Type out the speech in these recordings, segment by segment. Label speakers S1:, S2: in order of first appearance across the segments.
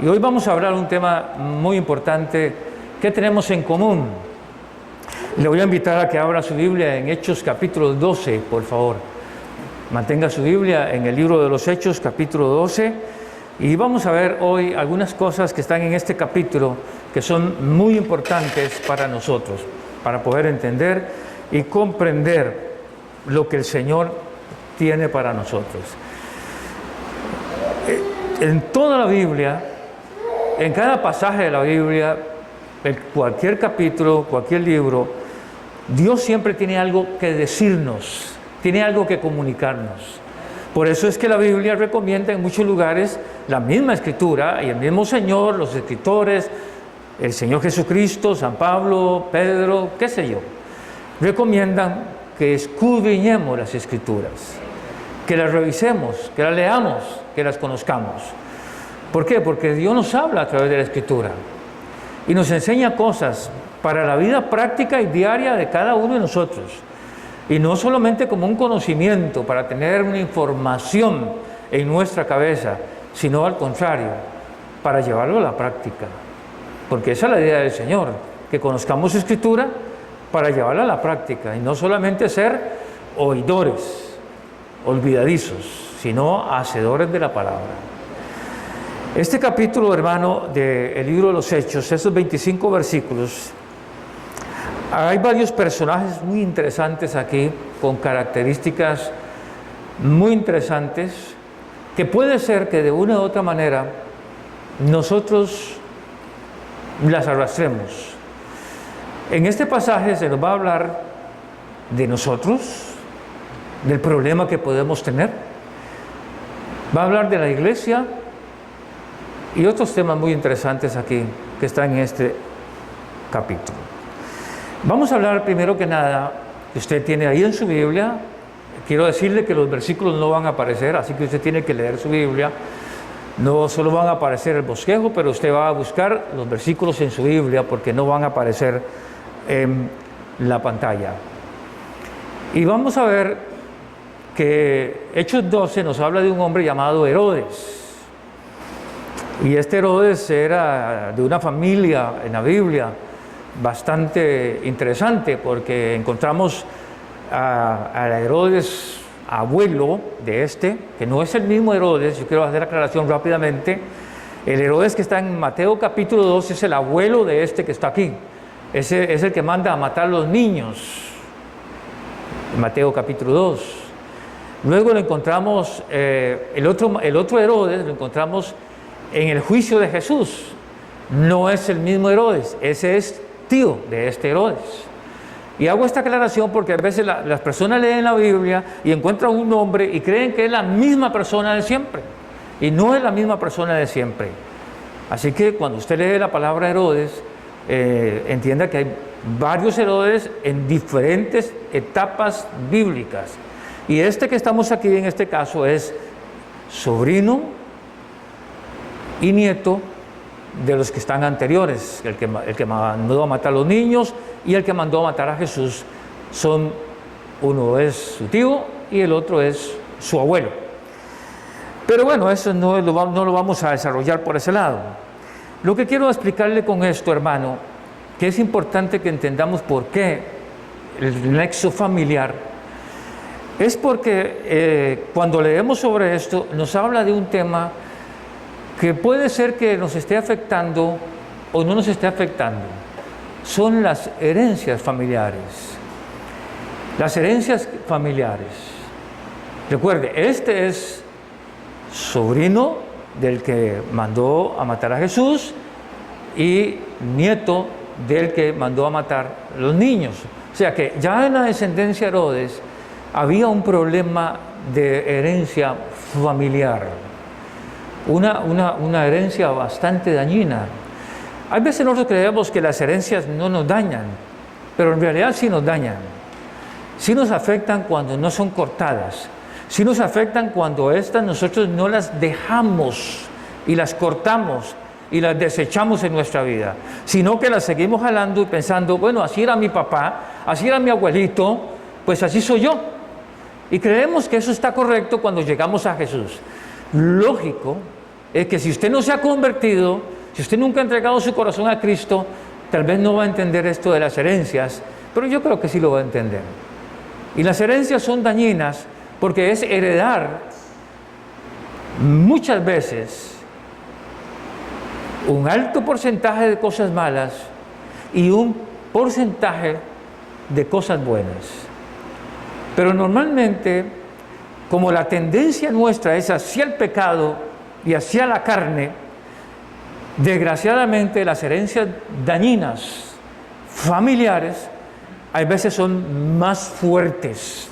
S1: Y hoy vamos a hablar de un tema muy importante. ¿Qué tenemos en común? Le voy a invitar a que abra su Biblia en Hechos capítulo 12, por favor. Mantenga su Biblia en el libro de los Hechos, capítulo 12. Y vamos a ver hoy algunas cosas que están en este capítulo que son muy importantes para nosotros, para poder entender y comprender lo que el Señor tiene para nosotros. En toda la Biblia, en cada pasaje de la Biblia, en cualquier capítulo, cualquier libro, Dios siempre tiene algo que decirnos, tiene algo que comunicarnos. Por eso es que la Biblia recomienda en muchos lugares la misma Escritura y el mismo Señor, los escritores, el Señor Jesucristo, San Pablo, Pedro, qué sé yo, recomiendan que escudriñemos las Escrituras, que las revisemos, que las leamos, que las conozcamos. ¿Por qué? Porque Dios nos habla a través de la Escritura y nos enseña cosas para la vida práctica y diaria de cada uno de nosotros. Y no solamente como un conocimiento para tener una información en nuestra cabeza, sino al contrario, para llevarlo a la práctica. Porque esa es la idea del Señor, que conozcamos su Escritura para llevarla a la práctica y no solamente ser oidores, olvidadizos, sino hacedores de la palabra. Este capítulo, hermano, del libro de los Hechos, esos 25 versículos, hay varios personajes muy interesantes aquí, con características muy interesantes, que puede ser que de una u otra manera nosotros las arrastremos. En este pasaje se nos va a hablar de nosotros, del problema que podemos tener, va a hablar de la iglesia y otros temas muy interesantes aquí que están en este capítulo. Vamos a hablar primero que nada, que usted tiene ahí en su Biblia. Quiero decirle que los versículos no van a aparecer, así que usted tiene que leer su Biblia. No solo van a aparecer el bosquejo, pero usted va a buscar los versículos en su Biblia porque no van a aparecer en la pantalla. Y vamos a ver que Hechos 12 nos habla de un hombre llamado Herodes. Y este Herodes era de una familia en la Biblia bastante interesante, porque encontramos a Herodes abuelo de este, que no es el mismo Herodes. Yo quiero hacer aclaración rápidamente. El Herodes que está en Mateo capítulo 2 es el abuelo de este que está aquí. Ese es el que manda a matar a los niños, Mateo capítulo 2. Luego lo encontramos, el otro Herodes lo encontramos en el juicio de Jesús. No es el mismo Herodes, ese es tío de este Herodes. Y hago esta aclaración porque a veces las personas leen la Biblia y encuentran un nombre y creen que es la misma persona de siempre. Y no es la misma persona de siempre. Así que cuando usted lee la palabra Herodes, entienda que hay varios Herodes en diferentes etapas bíblicas. Y este que estamos aquí en este caso es sobrino y nieto de los que están anteriores. El que mandó a matar a los niños y el que mandó a matar a Jesús uno es su tío y el otro es su abuelo. Pero bueno, eso no lo vamos a desarrollar por ese lado. Lo que quiero explicarle con esto, hermano, que es importante que entendamos por qué el nexo familiar, es porque cuando leemos sobre esto nos habla de un tema que puede ser que nos esté afectando o no nos esté afectando. Son las herencias familiares. Las herencias familiares. Recuerde, este es sobrino del que mandó a matar a Jesús y nieto del que mandó a matar a los niños. O sea que ya en la descendencia de Herodes había un problema de herencia familiar. Una herencia bastante dañina. Hay veces nosotros creemos que las herencias no nos dañan, pero en realidad sí nos dañan. Sí nos afectan cuando no son cortadas. Sí nos afectan cuando estas nosotros no las dejamos y las cortamos y las desechamos en nuestra vida, sino que las seguimos jalando y pensando, bueno, así era mi papá, así era mi abuelito, pues así soy yo. Y creemos que eso está correcto cuando llegamos a Jesús. Lógico es que si usted no se ha convertido, si usted nunca ha entregado su corazón a Cristo, tal vez no va a entender esto de las herencias, pero yo creo que sí lo va a entender. Y las herencias son dañinas porque es heredar muchas veces un alto porcentaje de cosas malas y un porcentaje de cosas buenas. Pero normalmente, como la tendencia nuestra es hacia el pecado y hacia la carne, desgraciadamente las herencias dañinas familiares a veces son más fuertes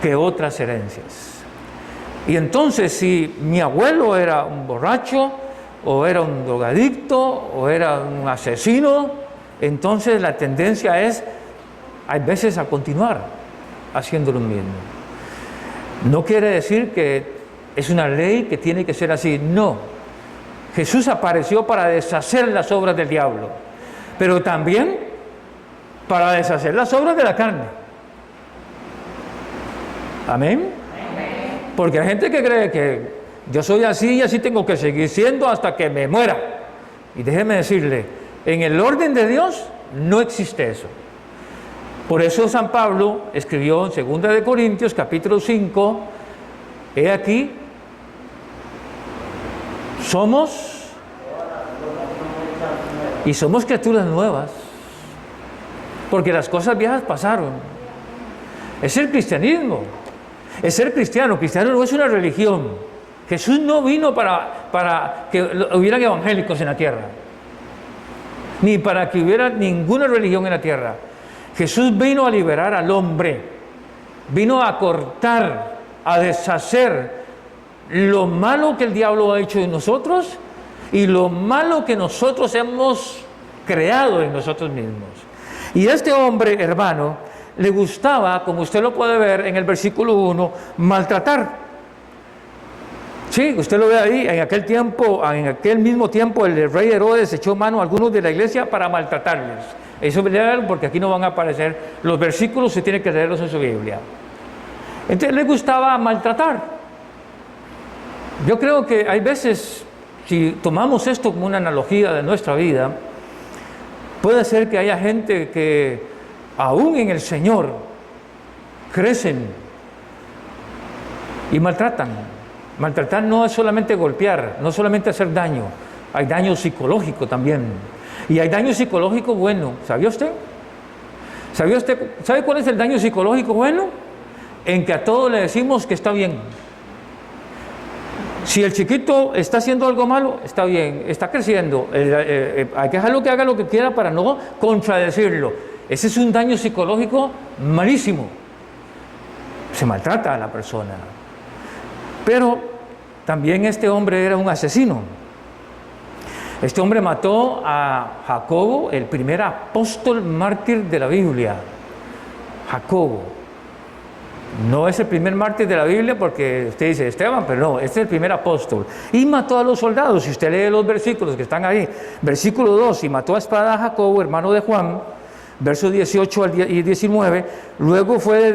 S1: que otras herencias. Y entonces, si mi abuelo era un borracho, o era un drogadicto, o era un asesino, entonces la tendencia es, a veces, a continuar haciendo lo mismo. No quiere decir que es una ley que tiene que ser así, no. Jesús apareció para deshacer las obras del diablo, pero también para deshacer las obras de la carne. Amén. Porque hay gente que cree que yo soy así y así tengo que seguir siendo hasta que me muera. Y déjeme decirle, en el orden de Dios no existe eso. Por eso San Pablo escribió en 2 de Corintios, capítulo 5, he aquí, somos criaturas nuevas, porque las cosas viejas pasaron. Es el cristianismo, es ser cristiano. Cristiano no es una religión. Jesús no vino para que hubieran evangélicos en la tierra, ni para que hubiera ninguna religión en la tierra. Jesús vino a liberar al hombre, vino a cortar, a deshacer lo malo que el diablo ha hecho en nosotros y lo malo que nosotros hemos creado en nosotros mismos. Y a este hombre, hermano, le gustaba, como usted lo puede ver en el versículo 1, maltratar. Sí, usted lo ve ahí, en aquel mismo tiempo el rey Herodes echó mano a algunos de la iglesia para maltratarles. Eso porque aquí no van a aparecer los versículos, se tiene que leerlos en su Biblia. Entonces le gustaba maltratar. Yo creo que hay veces, si tomamos esto como una analogía de nuestra vida, puede ser que haya gente que aún en el Señor crecen y maltratan. Maltratar no es solamente golpear, no solamente hacer daño, hay daño psicológico también. Y hay daño psicológico bueno. ¿Sabía usted? ¿Sabe cuál es el daño psicológico bueno? En que a todos le decimos que está bien. Si el chiquito está haciendo algo malo, está bien, está creciendo. Hay que dejarlo que haga lo que quiera para no contradecirlo. Ese es un daño psicológico malísimo. Se maltrata a la persona. Pero también este hombre era un asesino. Este hombre mató a Jacobo, el primer apóstol mártir de la Biblia. Jacobo. No es el primer mártir de la Biblia porque usted dice Esteban, pero no, este es el primer apóstol. Y mató a los soldados. Si usted lee los versículos que están ahí, versículo 2, y mató a espada a Jacobo, hermano de Juan, versos 18 y 19, luego que fue de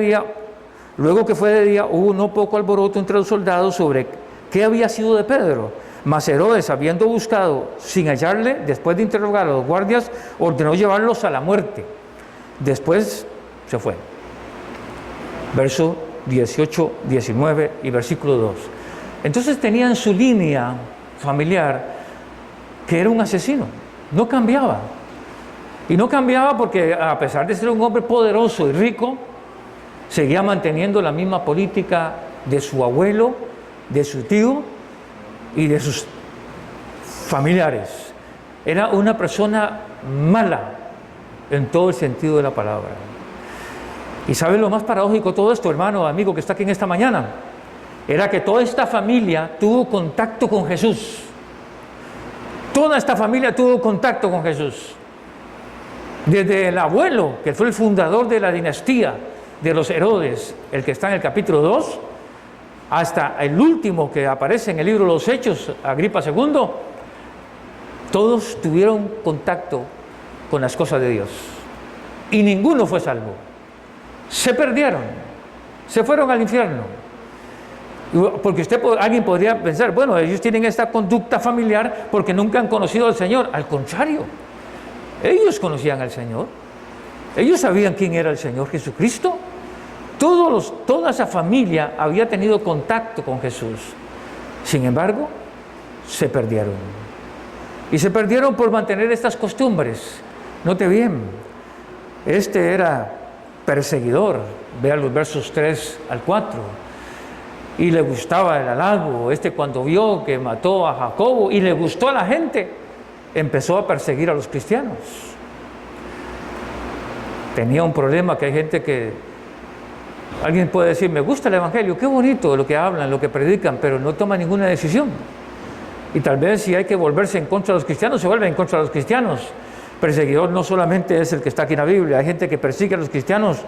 S1: día, hubo no poco alboroto entre los soldados sobre qué había sido de Pedro. Mas Herodes, habiendo buscado sin hallarle, después de interrogar a los guardias, ordenó llevarlos a la muerte. Después se fue. Verso 18, 19 y versículo 2. Entonces tenía en su línea familiar que era un asesino. No cambiaba. Y no cambiaba porque, a pesar de ser un hombre poderoso y rico, seguía manteniendo la misma política de su abuelo, de su tío y de sus familiares. Era una persona mala en todo el sentido de la palabra. ¿Y sabe lo más paradójico de todo esto, hermano, amigo que está aquí en esta mañana? Era que toda esta familia tuvo contacto con Jesús. Toda esta familia tuvo contacto con Jesús. Desde el abuelo, que fue el fundador de la dinastía de los Herodes, el que está en el capítulo 2, hasta el último que aparece en el libro de los Hechos, Agripa II, todos tuvieron contacto con las cosas de Dios. Y ninguno fue salvo. Se perdieron, se fueron al infierno. Porque alguien podría pensar, bueno, ellos tienen esta conducta familiar porque nunca han conocido al Señor. Al contrario, ellos conocían al Señor. Ellos sabían quién era el Señor Jesucristo. Toda esa familia había tenido contacto con Jesús. Sin embargo, se perdieron. Y se perdieron por mantener estas costumbres. Note bien, este era perseguidor. Vea los versos 3 al 4. Y le gustaba el halago. Cuando vio que mató a Jacobo y le gustó a la gente, empezó a perseguir a los cristianos. Tenía un problema que hay gente que... Alguien puede decir, me gusta el Evangelio, qué bonito lo que hablan, lo que predican, pero no toma ninguna decisión. Y tal vez si hay que volverse en contra de los cristianos, se vuelve en contra de los cristianos. Perseguidor no solamente es el que está aquí en la Biblia, hay gente que persigue a los cristianos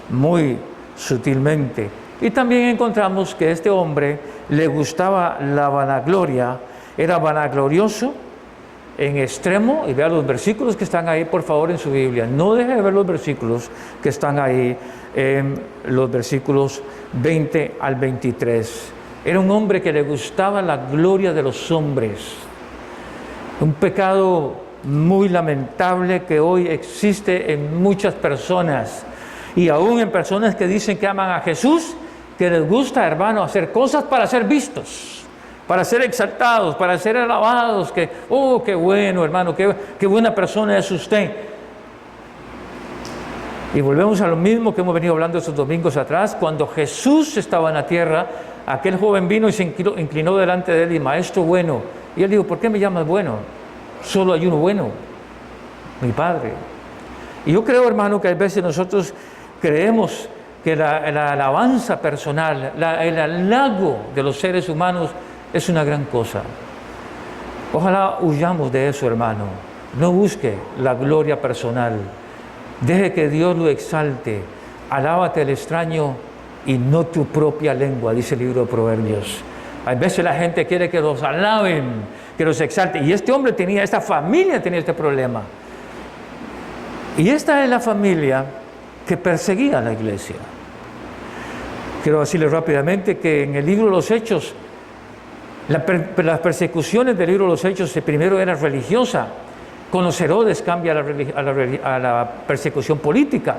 S1: muy sutilmente. Y también encontramos que este hombre le gustaba la vanagloria, era vanaglorioso en extremo, y vea los versículos que están ahí, por favor, en su Biblia. No deje de ver los versículos que están ahí, en los versículos 20 al 23. Era un hombre que le gustaba la gloria de los hombres. Un pecado muy lamentable que hoy existe en muchas personas, y aún en personas que dicen que aman a Jesús, que les gusta, hermano, hacer cosas para ser vistos, para ser exaltados, para ser alabados, que, oh, qué bueno, hermano, qué buena persona es usted. Y volvemos a lo mismo que hemos venido hablando estos domingos atrás. Cuando Jesús estaba en la tierra, aquel joven vino y se inclinó delante de él y, maestro bueno. Y él dijo, ¿por qué me llamas bueno? Solo hay uno bueno, mi Padre. Y yo creo, hermano, que a veces nosotros creemos que la alabanza personal, el halago de los seres humanos es una gran cosa. Ojalá huyamos de eso, hermano. No busque la gloria personal. Deje que Dios lo exalte. Alábate al extraño y no tu propia lengua, dice el libro de Proverbios. A veces la gente quiere que los alaben, que los exalten. Y esta familia tenía este problema. Y esta es la familia que perseguía a la iglesia. Quiero decirles rápidamente que en el libro de los Hechos, las persecuciones del libro de los Hechos primero era religiosa. Con los Herodes cambia a la persecución política.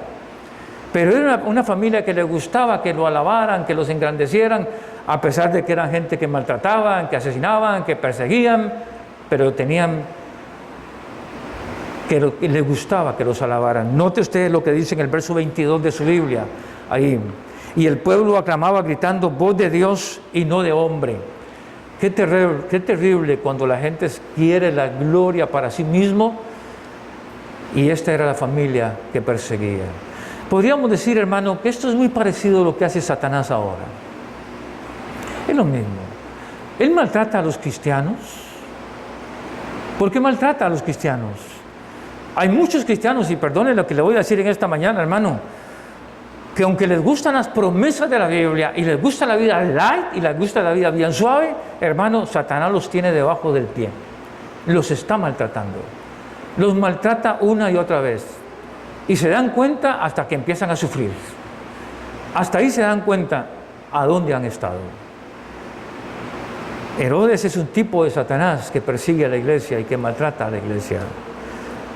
S1: Pero era una familia que le gustaba que lo alabaran, que los engrandecieran, a pesar de que eran gente que maltrataban, que asesinaban, que perseguían, pero le gustaba que los alabaran. Note usted lo que dice en el verso 22 de su Biblia, ahí. Y el pueblo aclamaba gritando, voz de Dios y no de hombre. Qué terrible cuando la gente quiere la gloria para sí mismo, y esta era la familia que perseguía. Podríamos decir, hermano, que esto es muy parecido a lo que hace Satanás ahora. Es lo mismo. Él maltrata a los cristianos. ¿Por qué maltrata a los cristianos? Hay muchos cristianos, y perdonen lo que le voy a decir en esta mañana, hermano, que aunque les gustan las promesas de la Biblia y les gusta la vida light y les gusta la vida bien suave, hermano, Satanás los tiene debajo del pie. Los está maltratando. Los maltrata una y otra vez. Y se dan cuenta hasta que empiezan a sufrir. Hasta ahí se dan cuenta a dónde han estado. Herodes es un tipo de Satanás que persigue a la iglesia y que maltrata a la iglesia.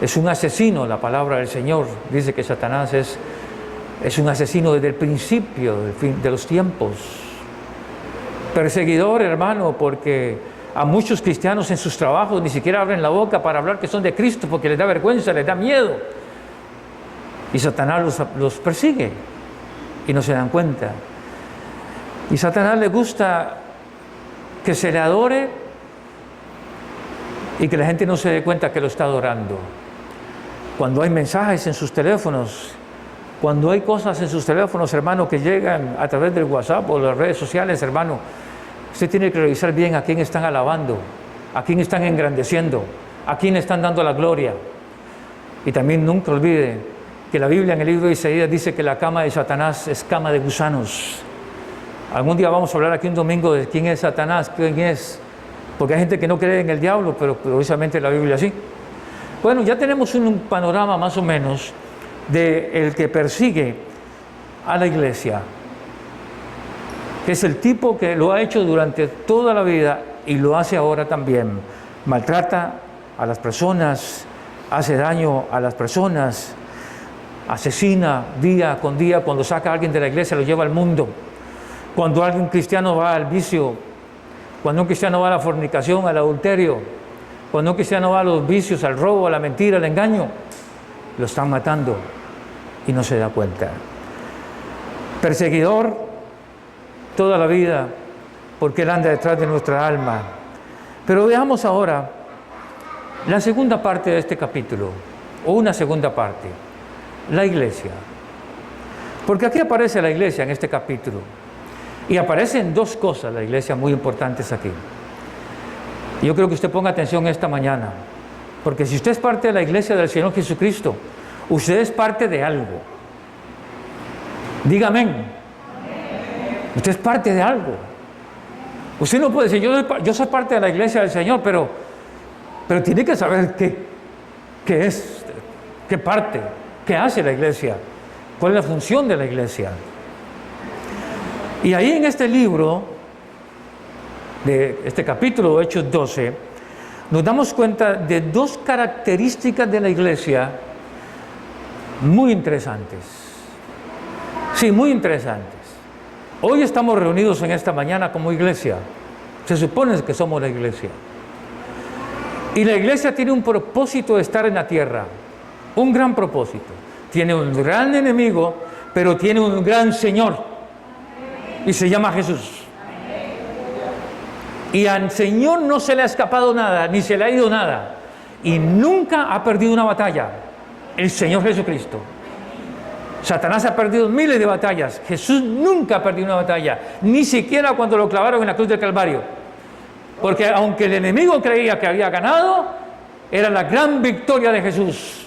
S1: Es un asesino, la palabra del Señor dice que Satanás es un asesino desde el principio de los tiempos. Perseguidor, hermano, porque a muchos cristianos en sus trabajos ni siquiera abren la boca para hablar que son de Cristo porque les da vergüenza, les da miedo. Y Satanás los persigue y no se dan cuenta. Y Satanás le gusta que se le adore y que la gente no se dé cuenta que lo está adorando. Cuando hay mensajes en sus teléfonos, cuando hay cosas en sus teléfonos, hermano, que llegan a través del WhatsApp o las redes sociales, hermano, usted tiene que revisar bien a quién están alabando, a quién están engrandeciendo, a quién están dando la gloria. Y también nunca olvide que la Biblia en el libro de Isaías dice que la cama de Satanás es cama de gusanos. Algún día vamos a hablar aquí un domingo de quién es Satanás, quién es, porque hay gente que no cree en el diablo, pero precisamente la Biblia sí. Bueno, ya tenemos un panorama más o menos de el que persigue a la iglesia. Es el tipo que lo ha hecho durante toda la vida y lo hace ahora también. Maltrata a las personas, hace daño a las personas, asesina día con día. Cuando saca a alguien de la iglesia lo lleva al mundo. Cuando alguien cristiano va al vicio, cuando un cristiano va a la fornicación, al adulterio, cuando un cristiano va a los vicios, al robo, a la mentira, al engaño, lo están matando y no se da cuenta. Perseguidor toda la vida, porque Él anda detrás de nuestra alma. Pero veamos ahora la segunda parte de este capítulo, o una segunda parte, la iglesia. Porque aquí aparece la iglesia en este capítulo, y aparecen dos cosas, la iglesia, muy importantes aquí. Yo creo que usted ponga atención esta mañana, porque si usted es parte de la iglesia del Señor Jesucristo, usted es parte de algo. Diga amén. Usted es parte de algo. Usted no puede decir, yo soy parte de la iglesia del Señor, pero tiene que saber qué es, qué parte, qué hace la iglesia, cuál es la función de la iglesia. Y ahí en este libro, de este capítulo de Hechos 12, nos damos cuenta de dos características de la iglesia muy interesantes. Sí, muy interesantes. Hoy estamos reunidos en esta mañana como iglesia. Se supone que somos la iglesia. Y la iglesia tiene un propósito de estar en la tierra. Un gran propósito. Tiene un gran enemigo, pero tiene un gran Señor. Y se llama Jesús. Y al Señor no se le ha escapado nada, ni se le ha ido nada. Y nunca ha perdido una batalla. El Señor Jesucristo. Satanás ha perdido miles de batallas. Jesús nunca ha perdido una batalla, ni siquiera cuando lo clavaron en la cruz del Calvario. Porque aunque el enemigo creía que había ganado, era la gran victoria de Jesús.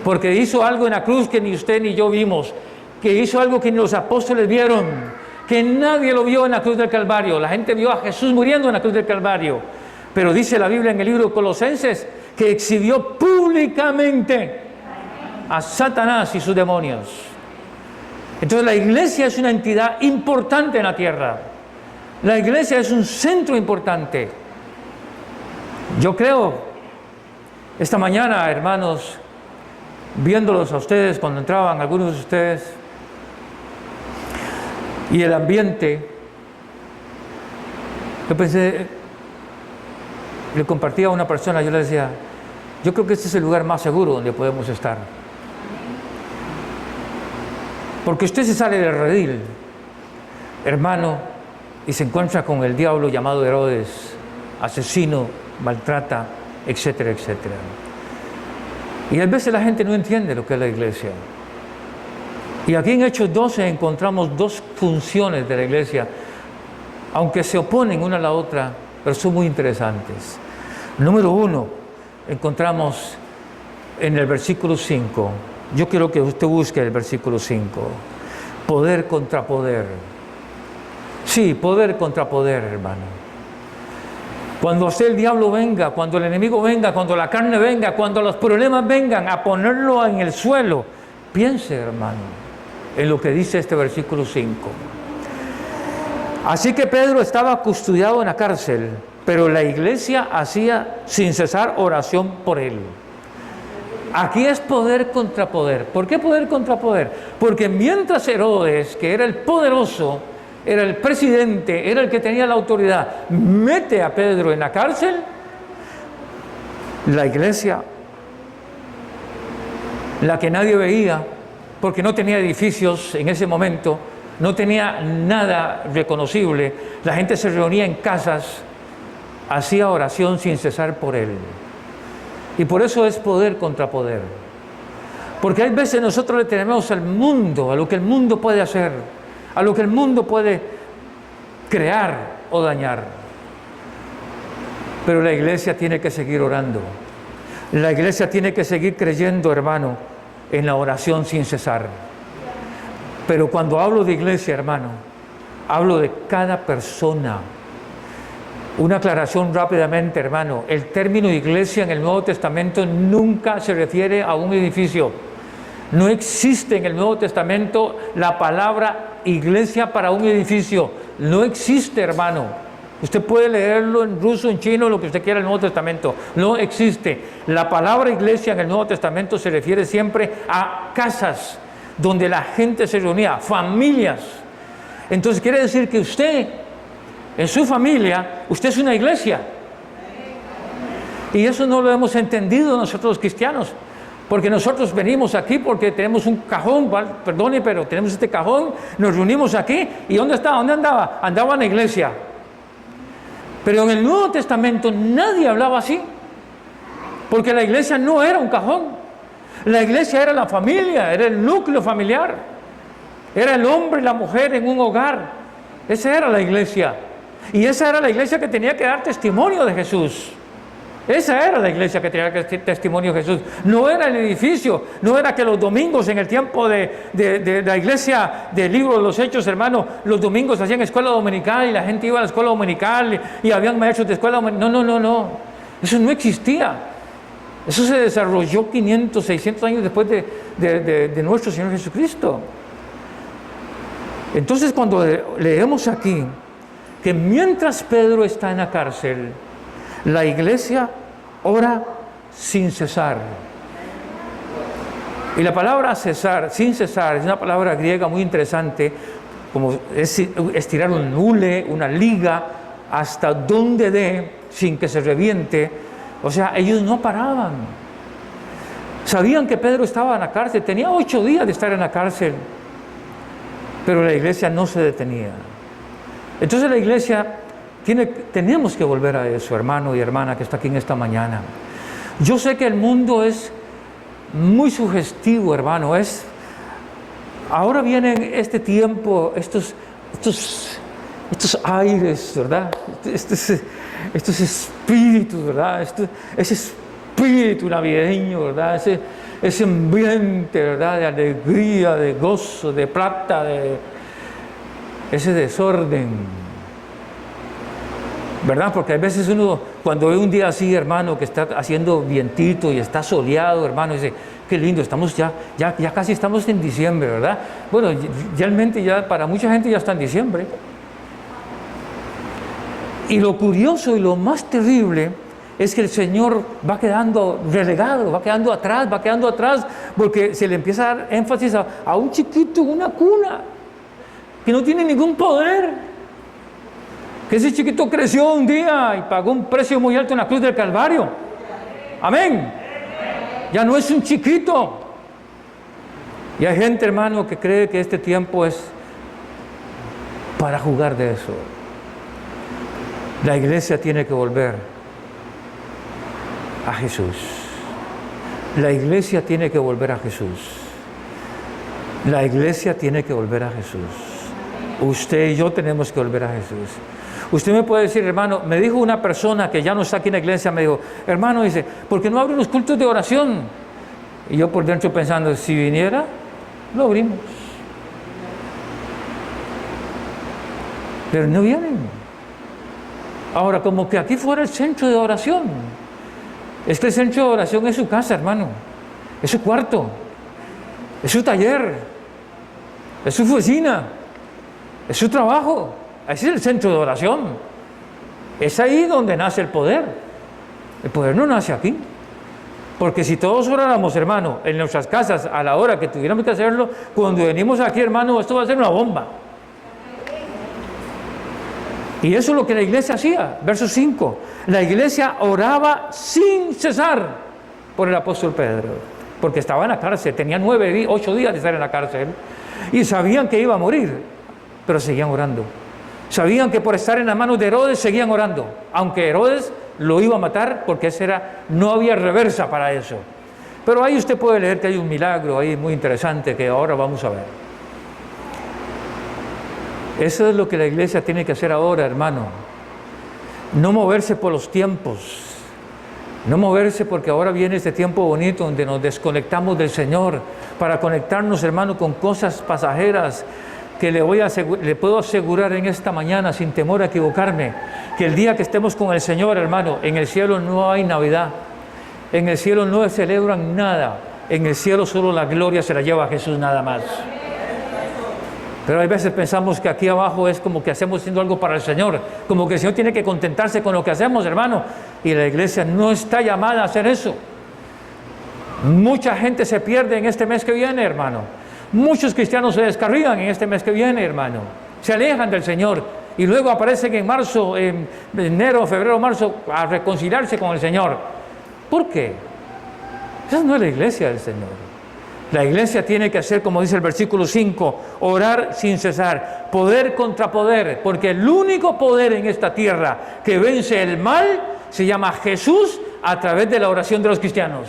S1: Porque hizo algo en la cruz que ni usted ni yo vimos, que hizo algo que ni los apóstoles vieron, que nadie lo vio en la cruz del Calvario. La gente vio a Jesús muriendo en la cruz del Calvario. Pero dice la Biblia en el libro de Colosenses que exhibió públicamente a Satanás y sus demonios. Entonces la iglesia es una entidad importante en la tierra. La iglesia es un centro importante. Yo creo, esta mañana, hermanos, viéndolos a ustedes cuando entraban algunos de ustedes, y el ambiente, yo pensé, le compartía a una persona, yo le decía, yo creo que este es el lugar más seguro donde podemos estar. Porque usted se sale del redil, hermano, y se encuentra con el diablo llamado Herodes, asesino, maltrata, etcétera, etcétera. Y a veces la gente no entiende lo que es la iglesia. Y aquí en Hechos 12 encontramos dos funciones de la iglesia, aunque se oponen una a la otra, pero son muy interesantes. Número uno, encontramos en el versículo 5. Yo quiero que usted busque el versículo 5. Poder contra poder. Sí, poder contra poder, hermano. Cuando usted el diablo venga, cuando el enemigo venga, cuando la carne venga, cuando los problemas vengan a ponerlo en el suelo, piense, hermano, en lo que dice este versículo 5. Así que Pedro estaba custodiado en la cárcel, pero la iglesia hacía sin cesar oración por él. Aquí es poder contra poder. ¿Por qué poder contra poder? Porque mientras Herodes, que era el poderoso, era el presidente, era el que tenía la autoridad, mete a Pedro en la cárcel, la iglesia, la que nadie veía, porque no tenía edificios en ese momento, no tenía nada reconocible, la gente se reunía en casas, hacía oración sin cesar por él. Y por eso es poder contra poder. Porque hay veces nosotros le tenemos al mundo, a lo que el mundo puede hacer, a lo que el mundo puede crear o dañar. Pero la iglesia tiene que seguir orando. La iglesia tiene que seguir creyendo, hermano, en la oración sin cesar. Pero cuando hablo de iglesia, hermano, hablo de cada persona. Una aclaración rápidamente, hermano. El término iglesia en el Nuevo Testamento nunca se refiere a un edificio. No existe en el Nuevo Testamento la palabra iglesia para un edificio. No existe, hermano. Usted puede leerlo en ruso, en chino, lo que usted quiera en el Nuevo Testamento. No existe. La palabra iglesia en el Nuevo Testamento se refiere siempre a casas donde la gente se reunía, familias. Entonces quiere decir que usted, en su familia, usted es una iglesia. Y eso no lo hemos entendido nosotros los cristianos. Porque nosotros venimos aquí porque tenemos un cajón, perdone, pero tenemos este cajón, nos reunimos aquí, ¿y dónde estaba? ¿Dónde andaba? Andaba en la iglesia. Pero en el Nuevo Testamento nadie hablaba así, porque la iglesia no era un cajón. La iglesia era la familia, era el núcleo familiar, era el hombre y la mujer en un hogar. Esa era la iglesia, y esa era la iglesia que tenía que dar testimonio de Jesús. Esa era la iglesia que tenía que dar testimonio de Jesús. No era el edificio, no era que los domingos en el tiempo de la iglesia del libro de los Hechos, hermano, los domingos hacían escuela dominical y la gente iba a la escuela dominical y habían maestros de escuela dominical. No. Eso no existía. Eso se desarrolló 500, 600 años después de nuestro Señor Jesucristo. Entonces, cuando leemos aquí que mientras Pedro está en la cárcel, la iglesia ora sin cesar. Y la palabra cesar, sin cesar, es una palabra griega muy interesante, como es estirar un hule, una liga, hasta donde dé, sin que se reviente. O sea, ellos no paraban. Sabían que Pedro estaba en la cárcel, tenía 8 días de estar en la cárcel, pero la iglesia no se detenía. Entonces la iglesia tenemos que volver a eso, hermano y hermana que está aquí en esta mañana. Yo sé que el mundo es muy sugestivo, hermano. Ahora viene este tiempo, estos aires, ¿verdad? Estos espíritus, ¿verdad? Ese espíritu navideño, ¿verdad? Ese ambiente, ¿verdad? De alegría, de gozo, de plata, de ese desorden, ¿verdad? Porque a veces uno, cuando ve un día así, hermano, que está haciendo vientito y está soleado, hermano, dice, qué lindo, estamos ya casi estamos en diciembre, ¿verdad? Bueno, realmente ya para mucha gente ya está en diciembre. Y lo curioso y lo más terrible es que el Señor va quedando relegado, va quedando atrás, porque se le empieza a dar énfasis a un chiquito en una cuna, que no tiene ningún poder. Que ese chiquito creció un día y pagó un precio muy alto en la cruz del Calvario. Amén. Ya no es un chiquito. Y hay gente, hermano, que cree que este tiempo es para jugar de eso. La iglesia tiene que volver a Jesús. La iglesia tiene que volver a Jesús. La iglesia tiene que volver a Jesús. Usted y yo tenemos que volver a Jesús. Usted me puede decir, hermano, me dijo una persona que ya no está aquí en la iglesia, me dijo, hermano, dice, ¿por qué no abren los cultos de oración? Y yo por dentro pensando, si viniera, lo abrimos. Pero no vienen. Ahora, como que aquí fuera el centro de oración. Este centro de oración es su casa, hermano. Es su cuarto. Es su taller. Es su oficina. Es su trabajo. Ese es el centro de oración. Es ahí donde nace el poder. El poder no nace aquí. Porque si todos oráramos, hermano, en nuestras casas a la hora que tuviéramos que hacerlo, cuando venimos aquí, hermano, esto va a ser una bomba. Y eso es lo que la iglesia hacía. Verso 5. La iglesia oraba sin cesar por el apóstol Pedro. Porque estaba en la cárcel. Tenía 8 días de estar en la cárcel. Y sabían que iba a morir. Pero seguían orando. Sabían que por estar en las manos de Herodes seguían orando, aunque Herodes lo iba a matar porque no había reversa para eso. Pero ahí usted puede leer que hay un milagro ahí muy interesante que ahora vamos a ver. Eso es lo que la iglesia tiene que hacer ahora, hermano. No moverse por los tiempos. No moverse porque ahora viene este tiempo bonito donde nos desconectamos del Señor para conectarnos, hermano, con cosas pasajeras que le puedo asegurar en esta mañana, sin temor a equivocarme, que el día que estemos con el Señor, hermano, en el cielo no hay Navidad, en el cielo no celebran nada, En el cielo solo la gloria se la lleva a Jesús nada más. Pero hay veces pensamos que aquí abajo es como que hacemos haciendo algo para el Señor, como que el Señor tiene que contentarse con lo que hacemos, hermano. Y la iglesia no está llamada a hacer eso. Mucha gente se pierde en este mes que viene, hermano. Muchos cristianos se descarrilan en este mes que viene, hermano. Se alejan del Señor y luego aparecen en marzo, en enero, febrero, marzo, a reconciliarse con el Señor. ¿Por qué? Esa no es la iglesia del Señor. La iglesia tiene que hacer, como dice el versículo 5, orar sin cesar, poder contra poder, porque el único poder en esta tierra que vence el mal se llama Jesús a través de la oración de los cristianos.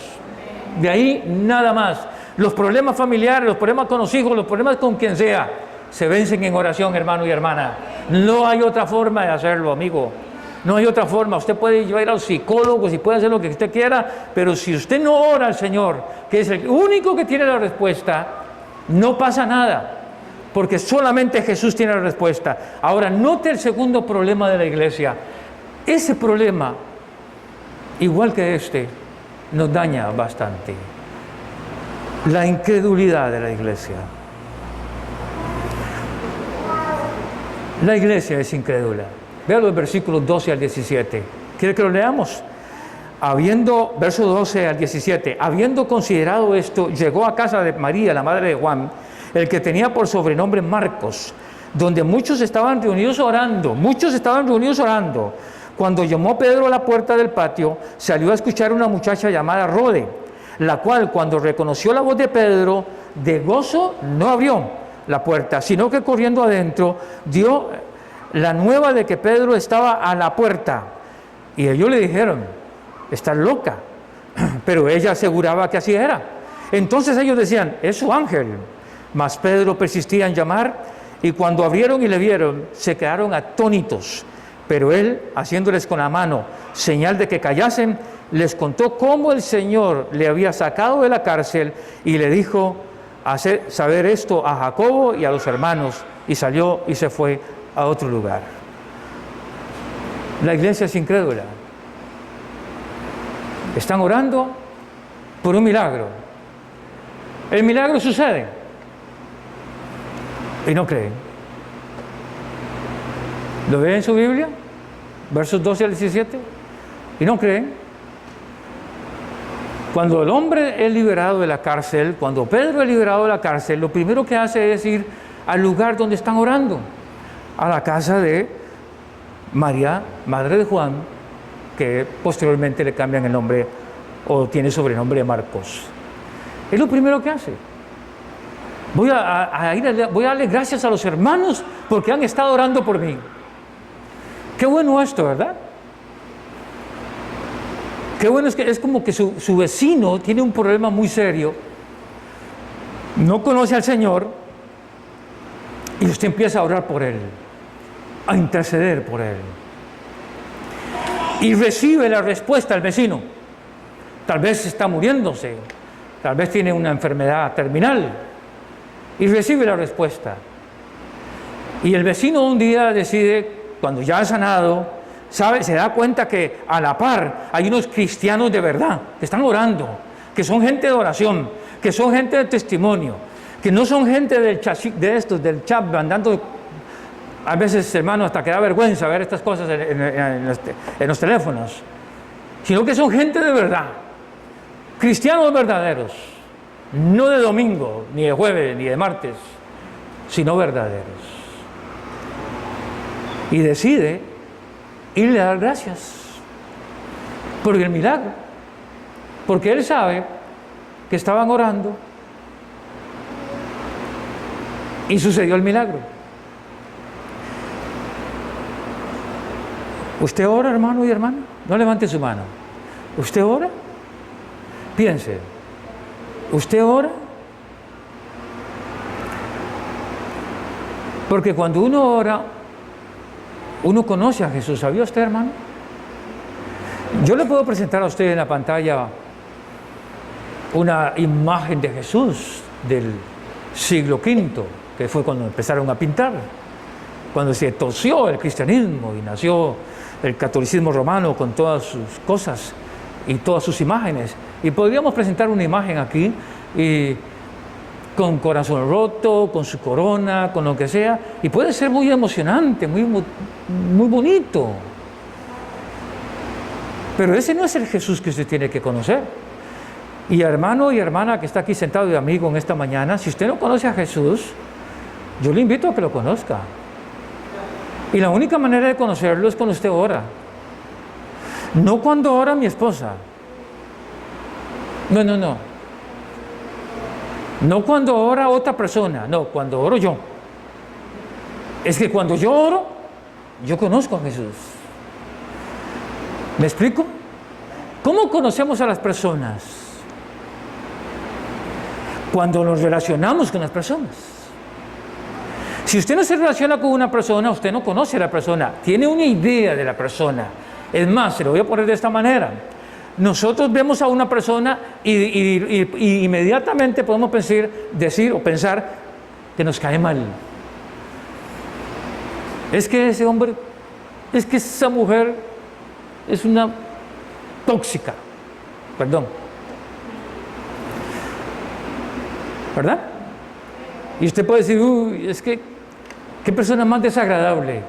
S1: De ahí nada más. Los problemas familiares, los problemas con los hijos, los problemas con quien sea, se vencen en oración, hermano y hermana. No hay otra forma de hacerlo, amigo. No hay otra forma. Usted puede ir a los psicólogos y puede hacer lo que usted quiera, pero si usted no ora al Señor, que es el único que tiene la respuesta, no pasa nada, porque solamente Jesús tiene la respuesta. Ahora, note el segundo problema de la iglesia. Ese problema, igual que este, nos daña bastante. La incredulidad de la iglesia. La iglesia es incrédula. Vean los versículos 12 al 17. ¿Quiere que lo leamos? Verso 12 al 17. Habiendo considerado esto, llegó a casa de María, la madre de Juan, el que tenía por sobrenombre Marcos, donde muchos estaban reunidos orando. Cuando llamó Pedro a la puerta del patio, salió a escuchar una muchacha llamada Rode, la cual, cuando reconoció la voz de Pedro, de gozo no abrió la puerta, sino que corriendo adentro dio la nueva de que Pedro estaba a la puerta. Y ellos le dijeron: estás loca. Pero ella aseguraba que así era. Entonces ellos decían: es su ángel. Mas Pedro persistía en llamar, y cuando abrieron y le vieron, se quedaron atónitos. Pero él, haciéndoles con la mano señal de que callasen, les contó cómo el Señor le había sacado de la cárcel, y le dijo hacer saber esto a Jacobo y a los hermanos, y salió y se fue a otro lugar. La iglesia es incrédula. Están orando por un milagro. El milagro sucede y no creen. ¿Lo ven en su Biblia? Versos 12 al 17. Y no creen. Cuando el hombre es liberado de la cárcel, cuando Pedro es liberado de la cárcel, lo primero que hace es ir al lugar donde están orando, a la casa de María, madre de Juan, que posteriormente le cambian el nombre o tiene sobrenombre de Marcos. Es lo primero que hace. Voy a darle gracias a los hermanos porque han estado orando por mí. Qué bueno esto, ¿verdad? Qué bueno es que es como que su vecino tiene un problema muy serio, no conoce al Señor, y usted empieza a orar por él, a interceder por él. Y recibe la respuesta al vecino. Tal vez está muriéndose, tal vez tiene una enfermedad terminal, y recibe la respuesta. Y el vecino un día decide, cuando ya ha sanado, se da cuenta que a la par hay unos cristianos de verdad que están orando, que son gente de oración, que son gente de testimonio, que no son gente del chat andando. A veces, hermano, hasta que da vergüenza ver estas cosas en los teléfonos, sino que son gente de verdad, cristianos verdaderos, no de domingo, ni de jueves, ni de martes, sino verdaderos. Y decide irle a dar gracias por el milagro, porque él sabe que estaban orando y sucedió el milagro. ¿Usted ora, hermano y hermana? No levante su mano. ¿Usted ora? Piense. ¿Usted ora? Porque cuando uno ora, uno conoce a Jesús. ¿Sabía usted, hermano? Yo le puedo presentar a usted en la pantalla una imagen de Jesús del siglo V, que fue cuando empezaron a pintar, cuando se torció el cristianismo y nació el catolicismo romano con todas sus cosas y todas sus imágenes. Y podríamos presentar una imagen aquí, y con corazón roto, con su corona, con lo que sea, y puede ser muy emocionante, muy bonito. Pero ese no es el Jesús que usted tiene que conocer. Y hermano y hermana que está aquí sentado de amigo en esta mañana, si usted no conoce a Jesús, yo le invito a que lo conozca. Y la única manera de conocerlo es cuando usted ora. No cuando ora mi esposa. No. No cuando ora otra persona, no, cuando oro yo. Es que cuando yo oro, yo conozco a Jesús. ¿Me explico? ¿Cómo conocemos a las personas? Cuando nos relacionamos con las personas. Si usted no se relaciona con una persona, usted no conoce a la persona, tiene una idea de la persona. Es más, se lo voy a poner de esta manera. Nosotros vemos a una persona y inmediatamente podemos decir o pensar que nos cae mal. Es que ese hombre, es que esa mujer es una tóxica, perdón. ¿Verdad? Y usted puede decir, uy, es que, qué persona más desagradable.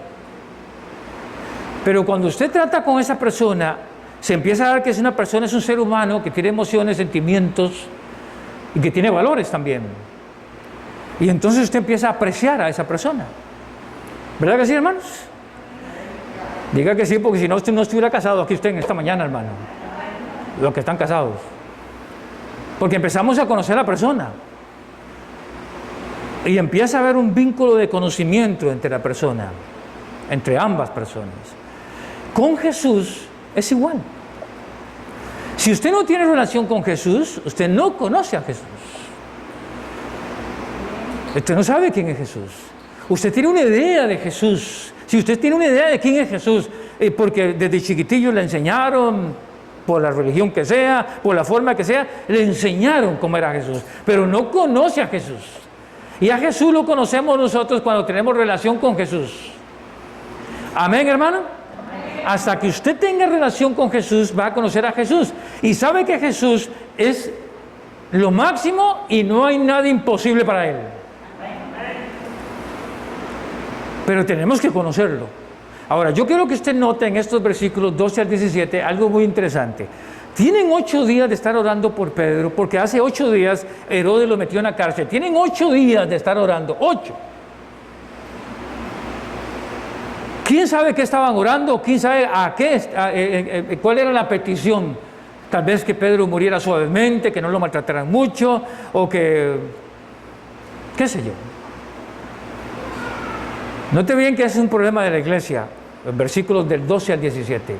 S1: Pero cuando usted trata con esa persona, se empieza a dar que es una persona, es un ser humano que tiene emociones, sentimientos y que tiene valores también. Y entonces usted empieza a apreciar a esa persona. ¿Verdad que sí, hermanos? Diga que sí, porque si no, usted no estuviera casado aquí usted en esta mañana, hermano. Los que están casados. Porque empezamos a conocer a la persona. Y empieza a haber un vínculo de conocimiento entre la persona, entre ambas personas. Con Jesús es igual. Si usted no tiene relación con Jesús, usted no conoce a Jesús. Usted no sabe quién es Jesús. Usted tiene una idea de Jesús. Si usted tiene una idea de quién es Jesús, porque desde chiquitillo le enseñaron, por la religión que sea, por la forma que sea, le enseñaron cómo era Jesús, pero no conoce a Jesús. Y a Jesús lo conocemos nosotros cuando tenemos relación con Jesús. Amén, hermano. Hasta que usted tenga relación con Jesús, va a conocer a Jesús. Y sabe que Jesús es lo máximo y no hay nada imposible para Él. Pero tenemos que conocerlo. Ahora, yo quiero que usted note en estos versículos 12 al 17 algo muy interesante. Tienen 8 días de estar orando por Pedro, porque hace 8 días Herodes lo metió en la cárcel. Tienen 8 días de estar orando, 8. ¿Quién sabe qué estaban orando? ¿Quién sabe cuál era la petición? Tal vez que Pedro muriera suavemente, que no lo maltrataran mucho, o que, qué sé yo. Note bien que es un problema de la iglesia, los versículos del 12 al 17.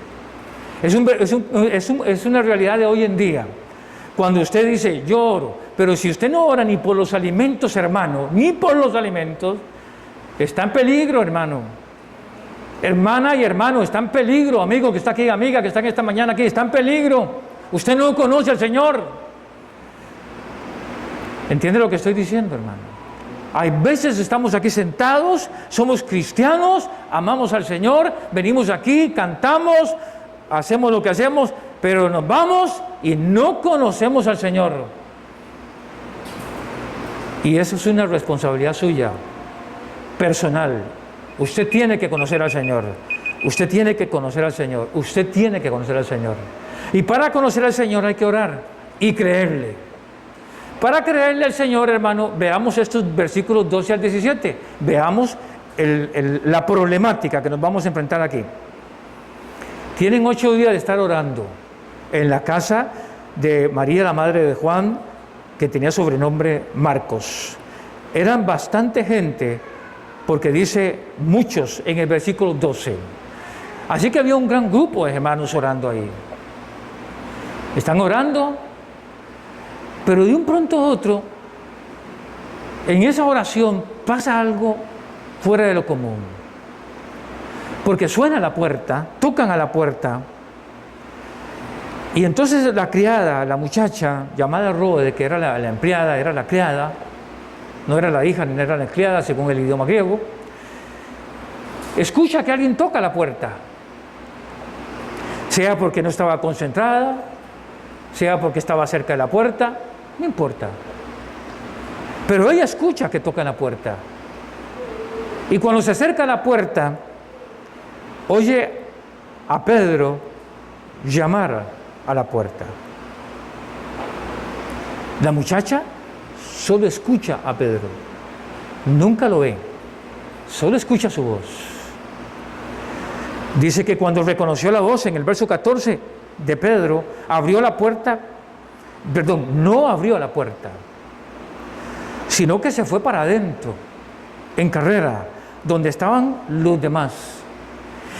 S1: Es una realidad de hoy en día. Cuando usted dice, yo oro, pero si usted no ora ni por los alimentos, hermano, ni por los alimentos, está en peligro, hermano. Hermana y hermano, está en peligro. Amigo que está aquí, amiga que está en esta mañana aquí, está en peligro. Usted no conoce al Señor. ¿Entiende lo que estoy diciendo, hermano? Hay veces estamos aquí sentados, somos cristianos, amamos al Señor, venimos aquí, cantamos, hacemos lo que hacemos, pero nos vamos y no conocemos al Señor. Y eso es una responsabilidad suya, personal. Usted tiene que conocer al Señor. Usted tiene que conocer al Señor. Usted tiene que conocer al Señor. Y para conocer al Señor hay que orar y creerle. Para creerle al Señor, hermano, veamos estos versículos 12 al 17. Veamos la problemática que nos vamos a enfrentar aquí. Tienen 8 días de estar orando en la casa de María, la madre de Juan, que tenía sobrenombre Marcos. Eran bastante gente, porque dice muchos en el versículo 12. Así que había un gran grupo de hermanos orando ahí. Están orando, pero de un pronto a otro, en esa oración pasa algo fuera de lo común. Porque suena la puerta, tocan a la puerta, y entonces la criada, la muchacha llamada Rode, que era la empleada, era la criada, no era la hija ni era la criada según el idioma griego, escucha que alguien toca la puerta, sea porque no estaba concentrada, sea porque estaba cerca de la puerta, no importa. Pero ella escucha que tocan la puerta. Y cuando se acerca a la puerta, oye a Pedro llamar a la puerta. La muchacha solo escucha a Pedro, nunca lo ve, solo escucha su voz. Dice que cuando reconoció la voz en el verso 14 de Pedro, abrió la puerta, no abrió la puerta, sino que se fue para adentro, en carrera, donde estaban los demás,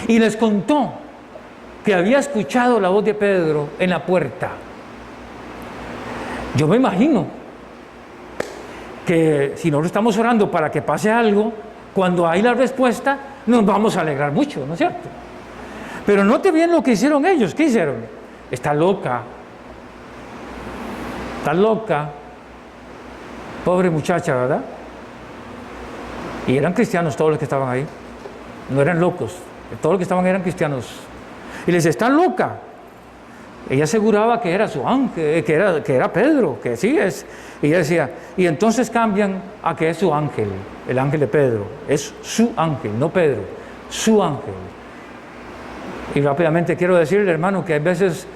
S1: y les contó que había escuchado la voz de Pedro en la puerta. Yo me imagino que si nosotros estamos orando para que pase algo, cuando hay la respuesta, nos vamos a alegrar mucho, ¿no es cierto? Pero note bien lo que hicieron ellos. ¿Qué hicieron? Está loca. Está loca. Pobre muchacha, ¿verdad? Y eran cristianos todos los que estaban ahí. No eran locos. Todos los que estaban eran cristianos. Y les dice, está loca. Ella aseguraba que era su ángel, que era Pedro, que sí es. Y ella decía, y entonces cambian a que es su ángel, el ángel de Pedro. Es su ángel, no Pedro, su ángel. Y rápidamente quiero decirle, hermano, que hay veces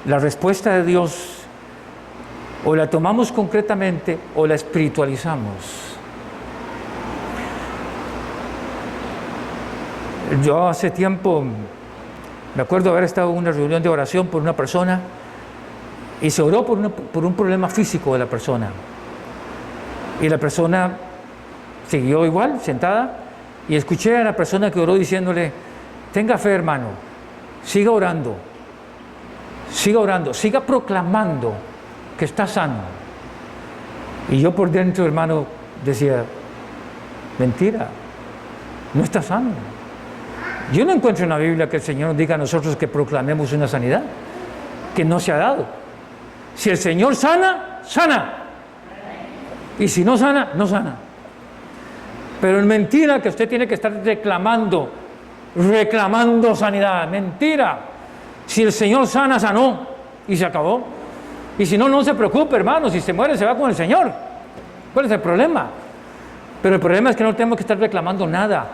S1: la respuesta de Dios o la tomamos concretamente o la espiritualizamos. Yo hace tiempo me acuerdo haber estado en una reunión de oración por una persona y se oró por un problema físico de la persona. Y la persona siguió igual, sentada, y escuché a la persona que oró diciéndole, tenga fe, hermano, siga orando, siga proclamando que está sano. Y yo por dentro, hermano, decía, mentira, no está sano. Yo no encuentro en la Biblia que el Señor nos diga a nosotros que proclamemos una sanidad que no se ha dado. Si el Señor sana, sana. Y si no sana, no sana. Pero es mentira que usted tiene que estar reclamando sanidad. Mentira. Si el Señor sana, sanó. Y se acabó. Y si no, no se preocupe, hermano. Si se muere, se va con el Señor. ¿Cuál es el problema? Pero el problema es que no tenemos que estar reclamando nada.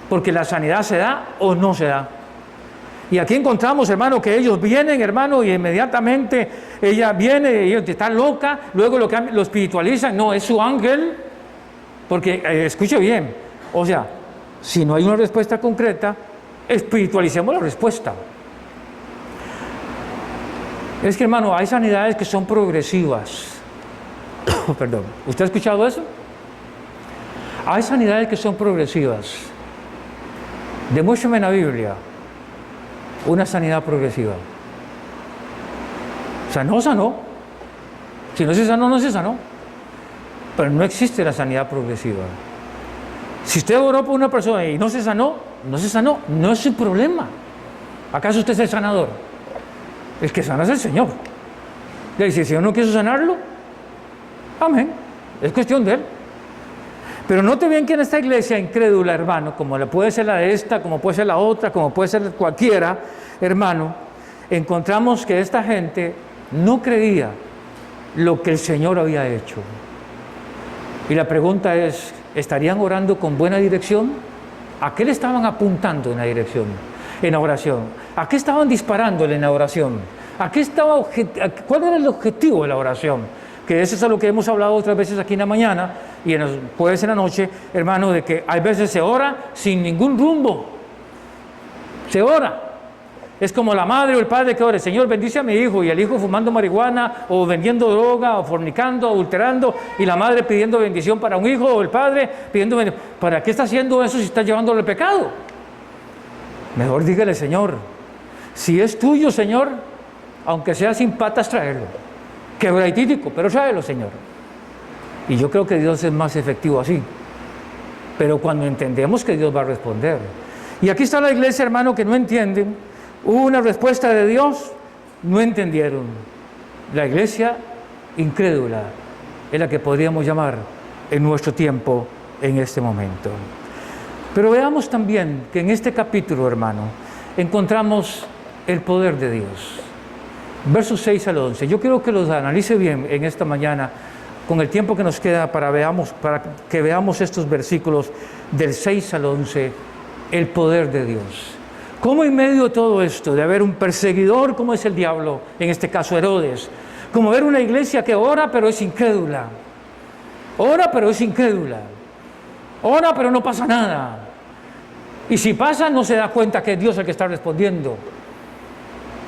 S1: Porque la sanidad se da o no se da. Y aquí encontramos, hermano, que ellos vienen, hermano, y inmediatamente ella viene, y está loca, luego lo espiritualizan, no, es su ángel, porque, escuche bien, o sea, si no hay una respuesta concreta, espiritualicemos la respuesta. Es que, hermano, hay sanidades que son progresivas. Perdón, ¿usted ha escuchado eso? Hay sanidades que son progresivas. Demuéstrame en la Biblia una sanidad progresiva. Sanó. Si no se sanó, no se sanó. Pero no existe la sanidad progresiva. Si usted oró por una persona y no se sanó, no es su problema. ¿Acaso usted es el sanador? El que sana es el Señor. Y si el Señor no quiso sanarlo, amén. Es cuestión de Él. Pero note bien que en esta iglesia incrédula, hermano, como puede ser la de esta, como puede ser la otra, como puede ser cualquiera, hermano, encontramos que esta gente no creía lo que el Señor había hecho. Y la pregunta es, ¿estarían orando con buena dirección? ¿A qué le estaban apuntando en la dirección, en la oración? ¿A qué estaban disparándole en la oración? ¿Cuál era el objetivo de la oración? Que eso es a lo que hemos hablado otras veces aquí en la mañana y en los jueves en la noche, hermano, de que hay veces se ora sin ningún rumbo. Se ora. Es como la madre o el padre que ora, Señor, bendice a mi hijo, y el hijo fumando marihuana, o vendiendo droga, o fornicando, adulterando, y la madre pidiendo bendición para un hijo, o el padre pidiendo bendición. ¿Para qué está haciendo eso si está llevándole pecado? Mejor dígale, Señor, si es tuyo, Señor, aunque sea sin patas, tráelo. Quebraditítico, pero tráelo, Señor. Y yo creo que Dios es más efectivo así. Pero cuando entendemos que Dios va a responder. Y aquí está la iglesia, hermano, que no entienden. Hubo una respuesta de Dios, no entendieron. La iglesia incrédula es la que podríamos llamar en nuestro tiempo, en este momento. Pero veamos también que en este capítulo, hermano, encontramos el poder de Dios. versos 6 al 11. Yo quiero que los analice bien en esta mañana, con el tiempo que nos queda para que veamos estos versículos del 6 al 11, el poder de Dios. Cómo en medio de todo esto, de haber un perseguidor como es el diablo, en este caso Herodes, como ver una iglesia que ora pero es incrédula, ora pero es incrédula, ora pero no pasa nada, y si pasa no se da cuenta que es Dios el que está respondiendo,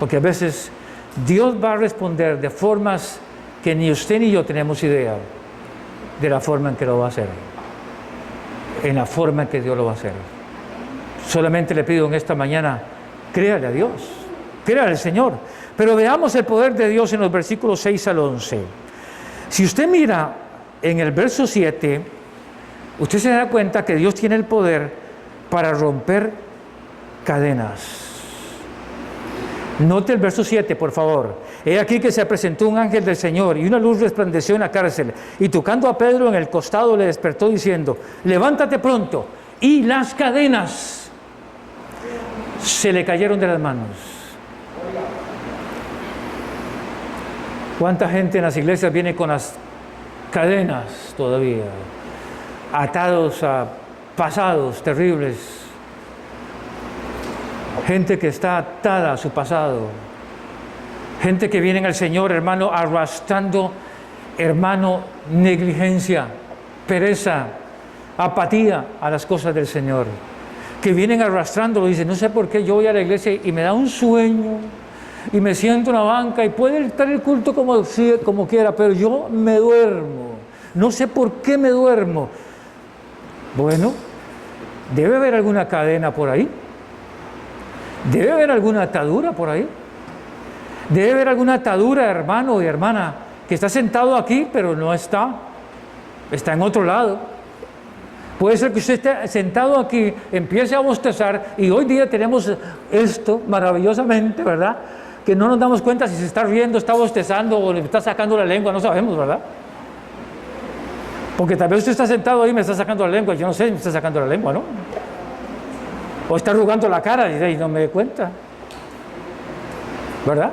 S1: porque a veces Dios va a responder de formas que ni usted ni yo tenemos idea de la forma en que lo va a hacer, en la forma en que Dios lo va a hacer. Solamente le pido en esta mañana, créale a Dios, créale al Señor. Pero veamos el poder de Dios en los versículos 6 al 11. Si usted mira en el verso 7, usted se da cuenta que Dios tiene el poder para romper cadenas. Note el verso 7, por favor. He aquí que se presentó un ángel del Señor y una luz resplandeció en la cárcel, y tocando a Pedro en el costado le despertó diciendo: levántate pronto. Y las cadenas se le cayeron de las manos. ¿Cuánta gente en las iglesias viene con las cadenas todavía, atados a pasados terribles? Gente que está atada a su pasado. Gente que viene al Señor, hermano, arrastrando, hermano, negligencia, pereza, apatía a las cosas del Señor. Que vienen arrastrándolo y dicen: no sé por qué yo voy a la iglesia y me da un sueño y me siento en la banca y puede estar el culto como quiera, pero yo me duermo. No sé por qué me duermo. Bueno, debe haber alguna cadena por ahí. Debe haber alguna atadura por ahí. Debe haber alguna atadura, hermano y hermana, que está sentado aquí, pero no está. Está en otro lado. Puede ser que usted esté sentado aquí, empiece a bostezar, y hoy día tenemos esto maravillosamente, ¿verdad? Que no nos damos cuenta si se está riendo, está bostezando o le está sacando la lengua, no sabemos, ¿verdad? Porque tal vez usted está sentado ahí y me está sacando la lengua, yo no sé si me está sacando la lengua, ¿no? O está arrugando la cara y no me doy cuenta, ¿verdad?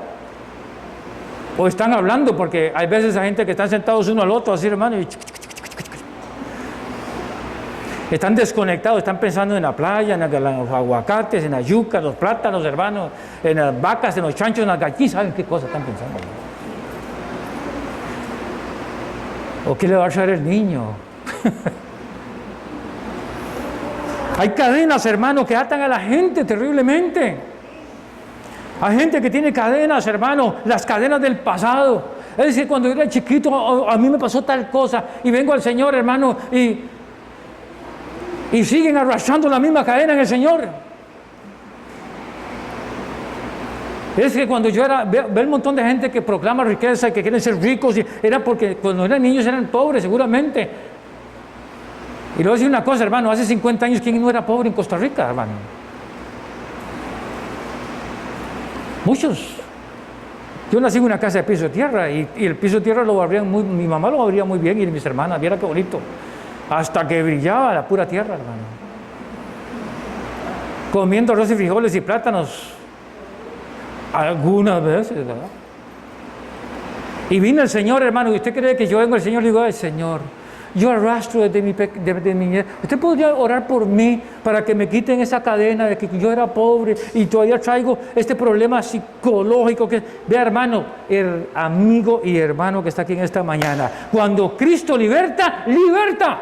S1: O están hablando, porque hay veces hay gente que están sentados uno al otro, así, hermano, y están desconectados, están pensando en la playa, en los aguacates, en la yuca, los plátanos, hermanos, en las vacas, en los chanchos, en las gallinas. ¿Saben qué cosas están pensando? ¿O qué le va a hacer el niño? Hay cadenas, hermano, que atan a la gente terriblemente. Hay gente que tiene cadenas, hermano, las cadenas del pasado. Es decir, cuando yo era chiquito, a mí me pasó tal cosa, y vengo al Señor, hermano, y siguen arrastrando la misma cadena en el Señor. Es que cuando yo veo un montón de gente que proclama riqueza y que quieren ser ricos, y era porque cuando eran niños eran pobres, seguramente. Y le voy a decir una cosa, hermano, hace 50 años, ¿quién no era pobre en Costa Rica, hermano? Muchos. Yo nací en una casa de piso de tierra, y el piso de tierra lo barrían mi mamá lo barría muy bien, y mis hermanas, viera qué bonito. Hasta que brillaba la pura tierra, hermano. Comiendo arroz y frijoles y plátanos. Algunas veces, ¿verdad? Y vino el Señor, hermano, y usted cree que yo vengo al Señor y digo: ay, Señor, yo arrastro desde mi niñez. ¿Usted podría orar por mí para que me quiten esa cadena de que yo era pobre y todavía traigo este problema psicológico? Vea, hermano, el amigo y hermano que está aquí en esta mañana, cuando Cristo liberta, liberta.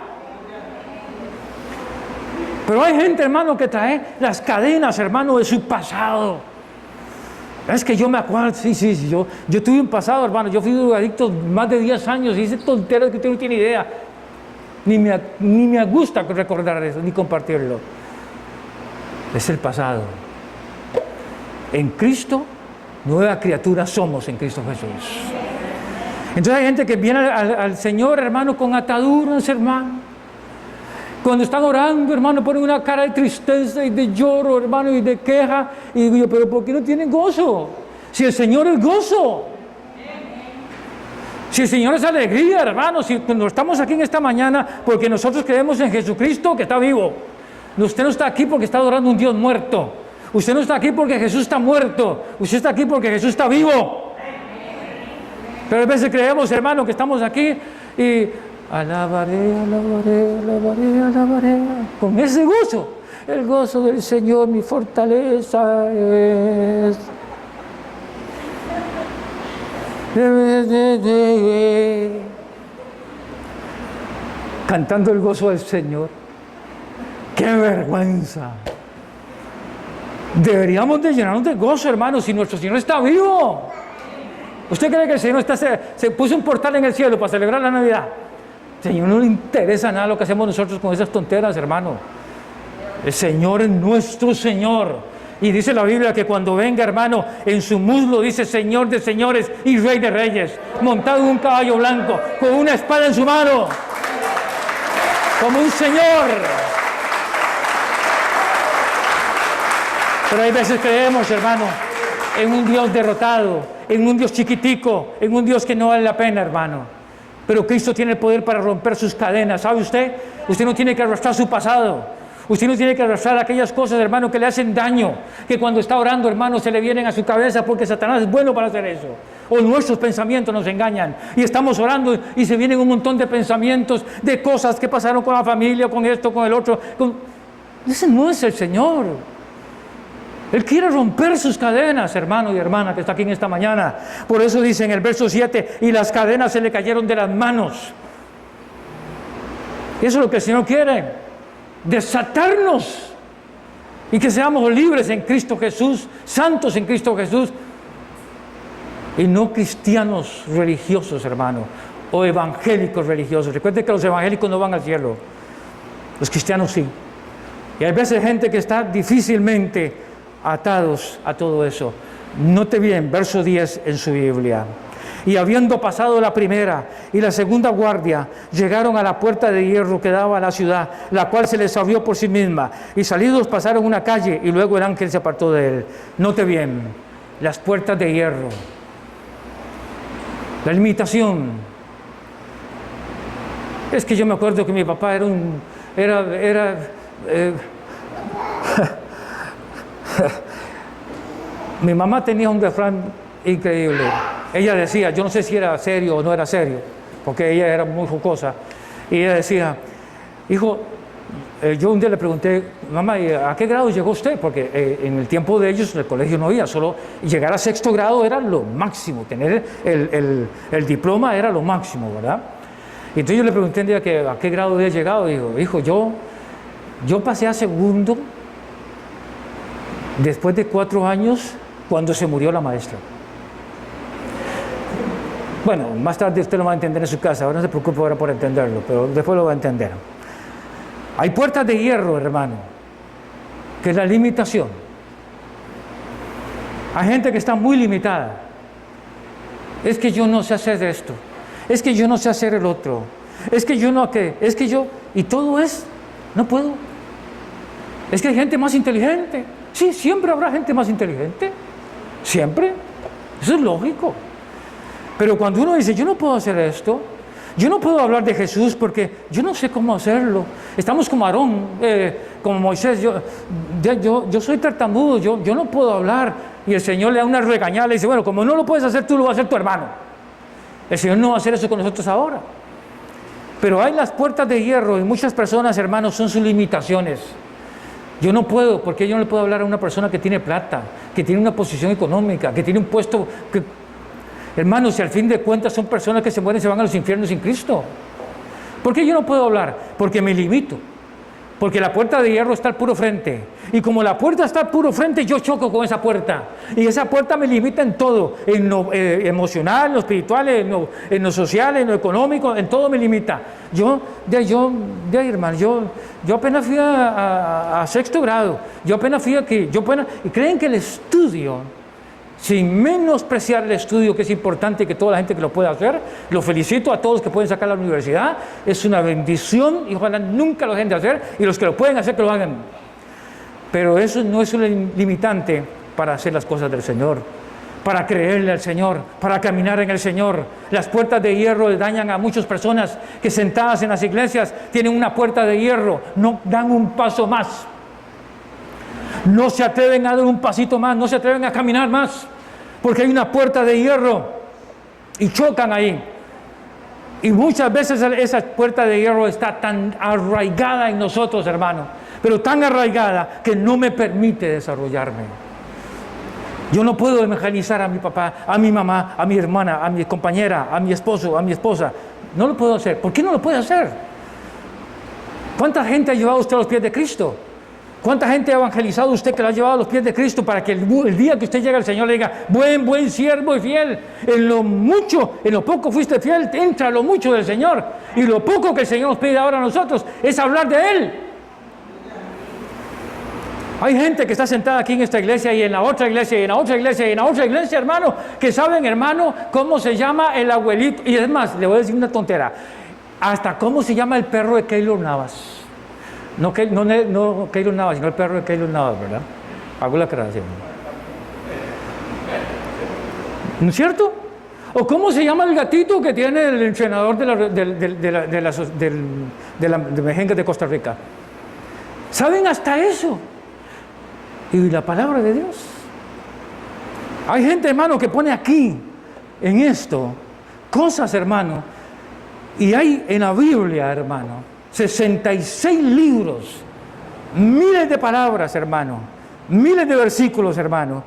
S1: Pero hay gente, hermano, que trae las cadenas, hermano, de su pasado. Es que yo me acuerdo, sí, yo tuve un pasado, hermano, yo fui drogadicto más de 10 años y hice tonteras que usted no tiene idea. Ni me gusta recordar eso, ni compartirlo. Es el pasado. En Cristo, nueva criatura somos en Cristo Jesús. Entonces hay gente que viene al Señor, hermano, con ataduras, hermano. Cuando están orando, hermano, ponen una cara de tristeza y de lloro, hermano, y de queja. Y digo yo: pero ¿por qué no tienen gozo? Si el Señor es gozo. Si el Señor es alegría, hermano. Si cuando estamos aquí en esta mañana, porque nosotros creemos en Jesucristo que está vivo. Usted no está aquí porque está adorando a un Dios muerto. Usted no está aquí porque Jesús está muerto. Usted está aquí porque Jesús está vivo. Pero a veces creemos, hermano, que estamos aquí y alabaré, alabaré, alabaré, alabaré, con ese gozo. El gozo del Señor, mi fortaleza es. Cantando el gozo del Señor. ¡Qué vergüenza! Deberíamos de llenarnos de gozo, hermano, si nuestro Señor está vivo. ¿Usted cree que el Señor se puso un portal en el cielo para celebrar la Navidad? Al Señor no le interesa nada lo que hacemos nosotros con esas tonteras, hermano. El Señor es nuestro Señor. Y dice la Biblia que cuando venga, hermano, en su muslo dice Señor de señores y Rey de reyes, montado en un caballo blanco, con una espada en su mano, como un Señor. Pero hay veces creemos, hermano, en un Dios derrotado, en un Dios chiquitico, en un Dios que no vale la pena, hermano. Pero Cristo tiene el poder para romper sus cadenas. ¿Sabe usted? Usted no tiene que arrastrar su pasado. Usted no tiene que arrastrar aquellas cosas, hermano, que le hacen daño, que cuando está orando, hermano, se le vienen a su cabeza porque Satanás es bueno para hacer eso. O nuestros pensamientos nos engañan y estamos orando y se vienen un montón de pensamientos, de cosas que pasaron con la familia, con esto, con el otro. Ese no es el Señor. Él quiere romper sus cadenas, hermano y hermana que está aquí en esta mañana. Por eso dice en el verso 7, y las cadenas se le cayeron de las manos. Eso es lo que el Señor quiere. Desatarnos y que seamos libres en Cristo Jesús, santos en Cristo Jesús y no cristianos religiosos, hermano, o evangélicos religiosos. Recuerden que los evangélicos no van al cielo, los cristianos sí. Y hay veces gente que está difícilmente atados a todo eso. Note bien, verso 10 en su Biblia. Y habiendo pasado la primera y la segunda guardia, llegaron a la puerta de hierro que daba a la ciudad, la cual se les abrió por sí misma. Y salidos pasaron una calle y luego el ángel se apartó de él. Note bien, las puertas de hierro. La limitación. Es que yo me acuerdo que mi papá mi mamá tenía un refrán increíble. Ella decía, yo no sé si era serio o no era serio, porque ella era muy jocosa, y ella decía, hijo, yo un día le pregunté, mamá, ¿a qué grado llegó usted? Porque en el tiempo de ellos el colegio no había, solo llegar a sexto grado era lo máximo, tener el diploma era lo máximo, ¿verdad? Y entonces yo le pregunté un día a qué grado había llegado, y dijo, hijo, yo pasé a segundo después de 4 años cuando se murió la maestra. Bueno, más tarde usted lo va a entender en su casa, ahora no se preocupe ahora por entenderlo, pero después lo va a entender. Hay puertas de hierro, hermano, que es la limitación. Hay gente que está muy limitada. Es que yo no sé hacer esto, es que yo no sé hacer el otro, es que yo no, es que yo, y todo es, no puedo. Es que hay gente más inteligente. Sí, siempre habrá gente más inteligente, siempre, eso es lógico. Pero cuando uno dice, yo no puedo hacer esto, yo no puedo hablar de Jesús porque yo no sé cómo hacerlo. Estamos como Aarón, como Moisés, yo soy tartamudo, yo no puedo hablar. Y el Señor le da una regañada, le dice, bueno, como no lo puedes hacer tú, lo va a hacer tu hermano. El Señor no va a hacer eso con nosotros ahora. Pero hay las puertas de hierro y muchas personas, hermanos, son sus limitaciones. Yo no puedo, porque yo no le puedo hablar a una persona que tiene plata, que tiene una posición económica, que tiene un puesto que... Hermanos, si al fin de cuentas son personas que se mueren y se van a los infiernos sin Cristo. ¿Por qué yo no puedo hablar? Porque me limito. Porque la puerta de hierro está al puro frente. Y como la puerta está al puro frente, yo choco con esa puerta. Y esa puerta me limita en todo. En lo emocional, en lo espiritual, en lo social, en lo económico, en todo me limita. Hermano, yo apenas fui a sexto grado. Yo apenas fui aquí. Y creen que el estudio... Sin menospreciar el estudio, que es importante y que toda la gente que lo pueda hacer, lo felicito a todos que pueden sacar la universidad, es una bendición y ojalá nunca lo dejen de hacer y los que lo pueden hacer que lo hagan. Pero eso no es un limitante para hacer las cosas del Señor, para creerle al Señor, para caminar en el Señor. Las puertas de hierro dañan a muchas personas que sentadas en las iglesias tienen una puerta de hierro, no dan un paso más. No se atreven a dar un pasito más, no se atreven a caminar más, porque hay una puerta de hierro. y chocan ahí. Y muchas veces esa puerta de hierro está tan arraigada en nosotros, hermano, pero tan arraigada que no me permite desarrollarme. Yo no puedo evangelizar a mi papá, a mi mamá, a mi hermana, a mi compañera, a mi esposo, a mi esposa. No lo puedo hacer. ¿Por qué no lo puede hacer? ¿Cuánta gente ha llevado usted a los pies de Cristo? ¿Cuánta gente ha evangelizado usted que la ha llevado a los pies de Cristo para que el día que usted llegue al Señor le diga, buen siervo y fiel, en lo mucho, en lo poco fuiste fiel, entra lo mucho del Señor, y lo poco que el Señor nos pide ahora a nosotros es hablar de Él. Hay gente que está sentada aquí en esta iglesia y en la otra iglesia y en la otra iglesia y en la otra iglesia, hermano, que saben, hermano, cómo se llama el abuelito, y es más, le voy a decir una tontera, hasta cómo se llama el perro de Keylor Navas. No Keylor Navas, sino el perro de Keylor Navas, ¿verdad? Hago la aclaración. ¿No es cierto? ¿O cómo se llama el gatito que tiene el entrenador de la mejenga de Costa Rica? ¿Saben hasta eso? Y la palabra de Dios. Hay gente, hermano, que pone aquí, en esto, cosas, hermano, y hay en la Biblia, hermano, 66 libros, miles de palabras, hermano, miles de versículos, hermano,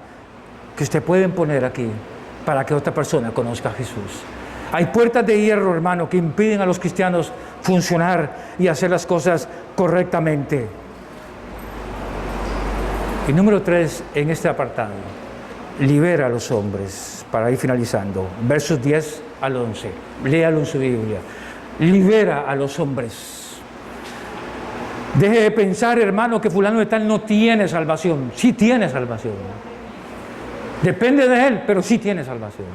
S1: que usted pueden poner aquí para que otra persona conozca a Jesús. Hay puertas de hierro, hermano, que impiden a los cristianos funcionar y hacer las cosas correctamente. Y número 3, en este apartado, libera a los hombres, para ir finalizando, versos 10 al 11, léalo en su Biblia, libera a los hombres. Deje de pensar, hermano, que fulano de tal no tiene salvación. Sí tiene salvación. Depende de él, pero sí tiene salvación.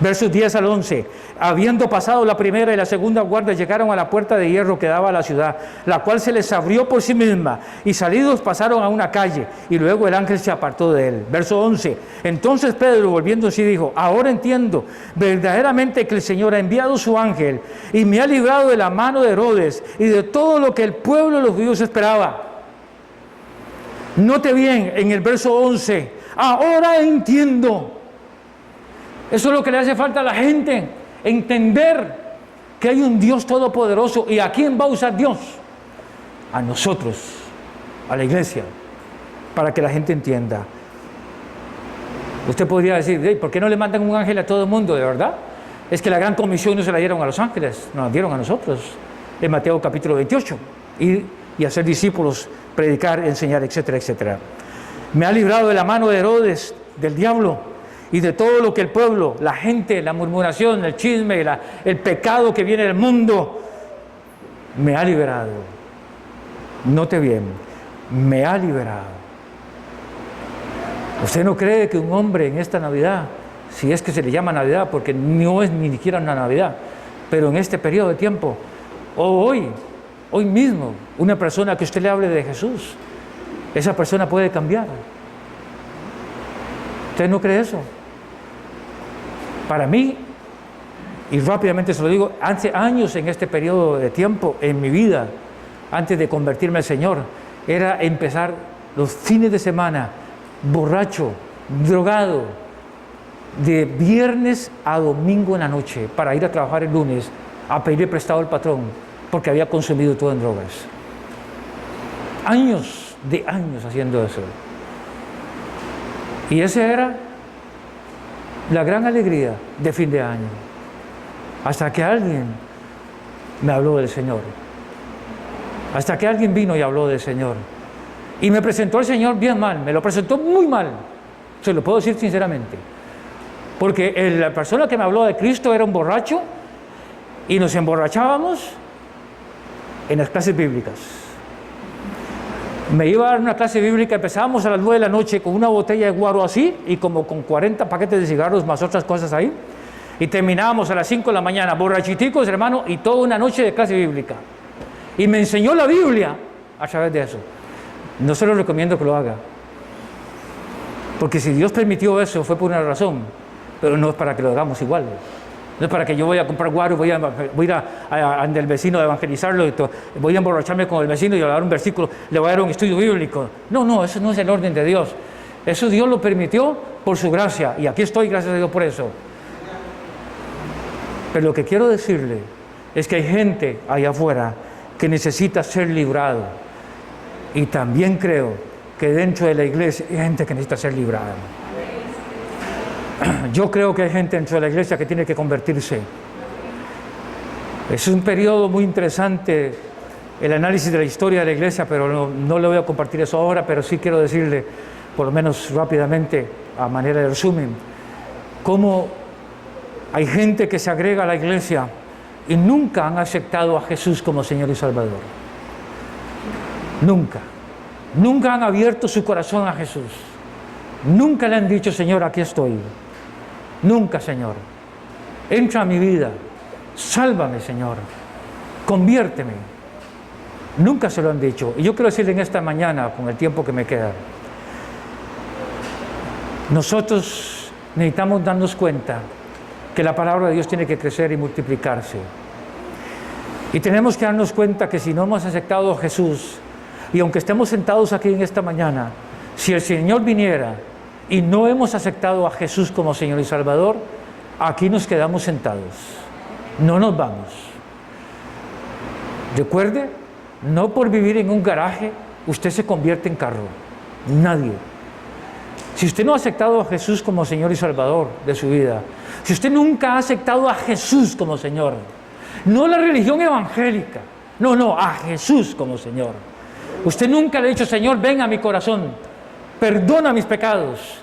S1: Versos 10 al 11. Habiendo pasado la primera y la segunda guardia, llegaron a la puerta de hierro que daba a la ciudad, la cual se les abrió por sí misma, y salidos pasaron a una calle, y luego el ángel se apartó de él. Verso 11. Entonces Pedro, volviendo en sí, dijo, ahora entiendo verdaderamente que el Señor ha enviado su ángel, y me ha librado de la mano de Herodes, y de todo lo que el pueblo de los judíos esperaba. Note bien, en el verso 11, ahora entiendo. Eso es lo que le hace falta a la gente, entender que hay un Dios todopoderoso. ¿Y a quién va a usar Dios? A nosotros, a la iglesia, para que la gente entienda. Usted podría decir, ¿por qué no le mandan un ángel a todo el mundo? ¿De verdad? Es que la gran comisión no se la dieron a los ángeles, nos la dieron a nosotros, en Mateo capítulo 28, ir y hacer discípulos, predicar, enseñar, etcétera, etcétera. Me ha librado de la mano de Herodes, del diablo, y de todo lo que el pueblo, la gente, la murmuración, el chisme, el pecado que viene del mundo, me ha liberado. Note bien, me ha liberado. ¿Usted no cree que un hombre en esta Navidad, si es que se le llama Navidad, porque no es ni siquiera una Navidad, pero en este periodo de tiempo, o hoy mismo, una persona que usted le hable de Jesús, esa persona puede cambiar? ¿Usted no cree eso? Para mí, y rápidamente se lo digo, hace años en este periodo de tiempo, en mi vida, antes de convertirme al Señor, era empezar los fines de semana, borracho, drogado, de viernes a domingo en la noche, para ir a trabajar el lunes, a pedirle prestado al patrón, porque había consumido todo en drogas. Años haciendo eso. Y esa era la gran alegría de fin de año. Hasta que alguien me habló del Señor. Hasta que alguien vino y habló del Señor. Y me presentó al Señor bien mal. Me lo presentó muy mal. Se lo puedo decir sinceramente. Porque la persona que me habló de Cristo era un borracho y nos emborrachábamos en las clases bíblicas. Me iba a dar una clase bíblica, empezábamos a las 9 de la noche con una botella de guaro así y como con 40 paquetes de cigarros más otras cosas ahí, y terminábamos a las 5 de la mañana, borrachiticos, hermano, y toda una noche de clase bíblica. Y me enseñó la Biblia a través de eso. No se lo recomiendo que lo haga, porque si Dios permitió eso fue por una razón, pero no es para que lo hagamos igual. No es para que yo voy a comprar guaro, voy a ir al vecino a evangelizarlo, voy a emborracharme con el vecino y le voy a dar un versículo, le voy a dar un estudio bíblico. No, eso no es el orden de Dios. Eso Dios lo permitió por su gracia, y aquí estoy, gracias a Dios por eso. Pero lo que quiero decirle es que hay gente allá afuera que necesita ser librado. Y también creo que dentro de la iglesia hay gente que necesita ser librada. Yo creo que hay gente dentro de la iglesia que tiene que convertirse. Es un periodo muy interesante el análisis de la historia de la iglesia, pero no le voy a compartir eso ahora, pero sí quiero decirle, por lo menos rápidamente, a manera de resumen, cómo hay gente que se agrega a la iglesia y nunca han aceptado a Jesús como Señor y Salvador. Nunca. Nunca han abierto su corazón a Jesús. Nunca le han dicho, Señor, aquí estoy. Nunca, Señor. Entra a mi vida. Sálvame, Señor. Conviérteme. Nunca se lo han dicho. Y yo quiero decirle en esta mañana, con el tiempo que me queda, nosotros necesitamos darnos cuenta que la palabra de Dios tiene que crecer y multiplicarse. Y tenemos que darnos cuenta que si no hemos aceptado a Jesús, y aunque estemos sentados aquí en esta mañana, si el Señor viniera y no hemos aceptado a Jesús como Señor y Salvador, aquí nos quedamos sentados. No nos vamos. Recuerde, no por vivir en un garaje, usted se convierte en carro. Nadie. Si usted no ha aceptado a Jesús como Señor y Salvador de su vida, si usted nunca ha aceptado a Jesús como Señor, no la religión evangélica, no, a Jesús como Señor. Usted nunca le ha dicho, Señor, ven a mi corazón, perdona mis pecados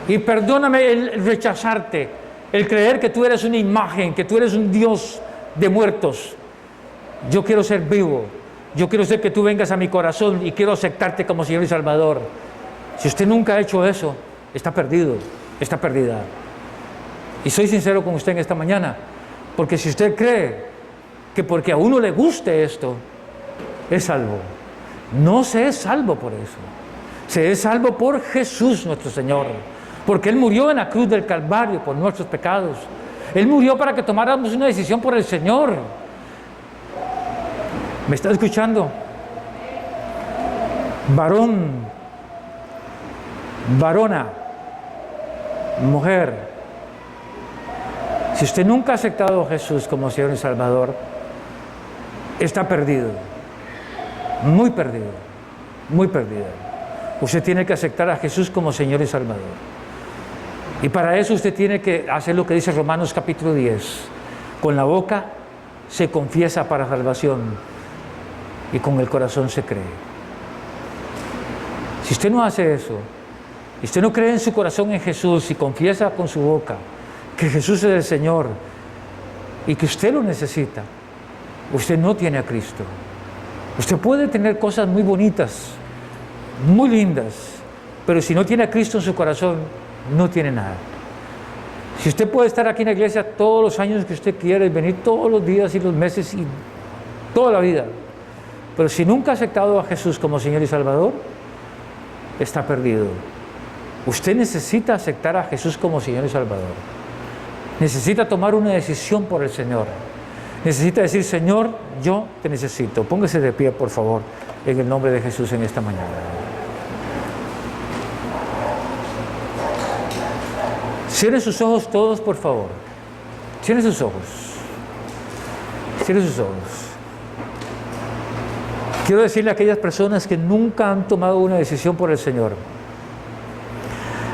S1: y perdóname el rechazarte, el creer que tú eres una imagen, que tú eres un Dios de muertos. Yo quiero ser vivo, yo quiero ser que tú vengas a mi corazón y quiero aceptarte como Señor y Salvador. Si usted nunca ha hecho eso, está perdido, está perdida. Y soy sincero con usted en esta mañana, porque si usted cree que porque a uno le guste esto, es salvo, no se es salvo por eso. Se es salvo por Jesús nuestro Señor, porque Él murió en la cruz del Calvario por nuestros pecados. Él murió para que tomáramos una decisión por el Señor. ¿Me está escuchando? Varón, varona, mujer, si usted nunca ha aceptado a Jesús como Señor y Salvador, está perdido, muy perdido, muy perdido. Usted tiene que aceptar a Jesús como Señor y Salvador. Y para eso usted tiene que hacer lo que dice Romanos capítulo 10. Con la boca se confiesa para salvación y con el corazón se cree. Si usted no hace eso, y usted no cree en su corazón en Jesús y confiesa con su boca que Jesús es el Señor y que usted lo necesita, usted no tiene a Cristo. Usted puede tener cosas muy bonitas, muy lindas, pero si no tiene a Cristo en su corazón, no tiene nada. Si usted puede estar aquí en la iglesia todos los años que usted quiera y venir todos los días y los meses y toda la vida, pero si nunca ha aceptado a Jesús como Señor y Salvador, está perdido. Usted necesita aceptar a Jesús como Señor y Salvador. Necesita tomar una decisión por el Señor. Necesita decir, Señor, yo te necesito. Póngase de pie, por favor, en el nombre de Jesús en esta mañana. Cierren sus ojos todos, por favor. Cierren sus ojos. Cierren sus ojos. Quiero decirle a aquellas personas que nunca han tomado una decisión por el Señor,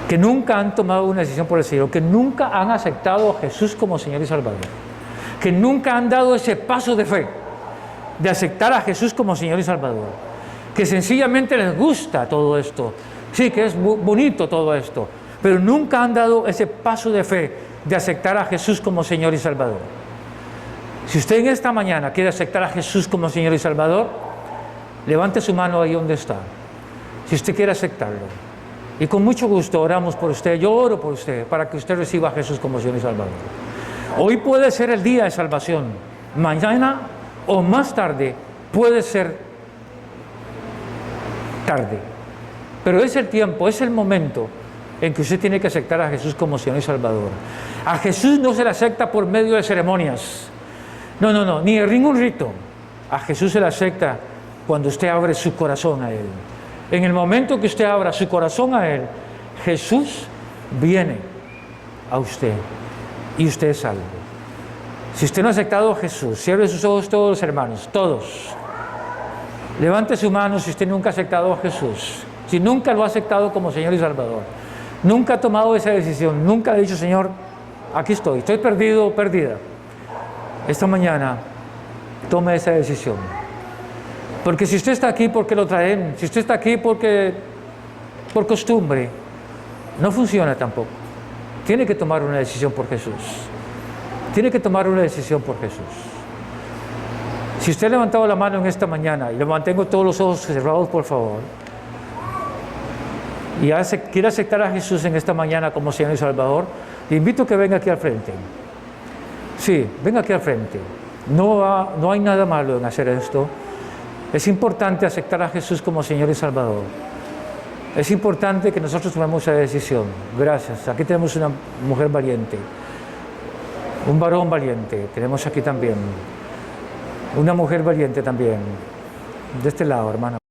S1: que nunca han tomado una decisión por el Señor, que nunca han aceptado a Jesús como Señor y Salvador, que nunca han dado ese paso de fe, de aceptar a Jesús como Señor y Salvador, que sencillamente les gusta todo esto, sí, que es bonito todo esto, pero nunca han dado ese paso de fe de aceptar a Jesús como Señor y Salvador. Si usted en esta mañana quiere aceptar a Jesús como Señor y Salvador, levante su mano ahí donde está, si usted quiere aceptarlo. Y con mucho gusto oramos por usted, yo oro por usted, para que usted reciba a Jesús como Señor y Salvador. Hoy puede ser el día de salvación, mañana o más tarde puede ser tarde. Pero es el tiempo, es el momento en que usted tiene que aceptar a Jesús como Señor y Salvador. A Jesús no se le acepta por medio de ceremonias. No, ni en ningún rito. A Jesús se le acepta cuando usted abre su corazón a Él. En el momento que usted abra su corazón a Él, Jesús viene a usted y usted es salvo. Si usted no ha aceptado a Jesús, cierre sus ojos todos los hermanos, todos. Levante su mano si usted nunca ha aceptado a Jesús, si nunca lo ha aceptado como Señor y Salvador, nunca ha tomado esa decisión, nunca le ha dicho, Señor, aquí estoy perdido o perdida. Esta mañana, tome esa decisión. Porque si usted está aquí porque lo traen, si usted está aquí porque por costumbre, no funciona tampoco. Tiene que tomar una decisión por Jesús. Tiene que tomar una decisión por Jesús. Si usted ha levantado la mano en esta mañana, y lo mantengo todos los ojos cerrados, por favor, y quiere aceptar a Jesús en esta mañana como Señor y Salvador, le invito a que venga aquí al frente. Sí, venga aquí al frente. No hay nada malo en hacer esto. Es importante aceptar a Jesús como Señor y Salvador. Es importante que nosotros tomemos esa decisión. Gracias. Aquí tenemos una mujer valiente. Un varón valiente. Tenemos aquí también. Una mujer valiente también. De este lado, hermano.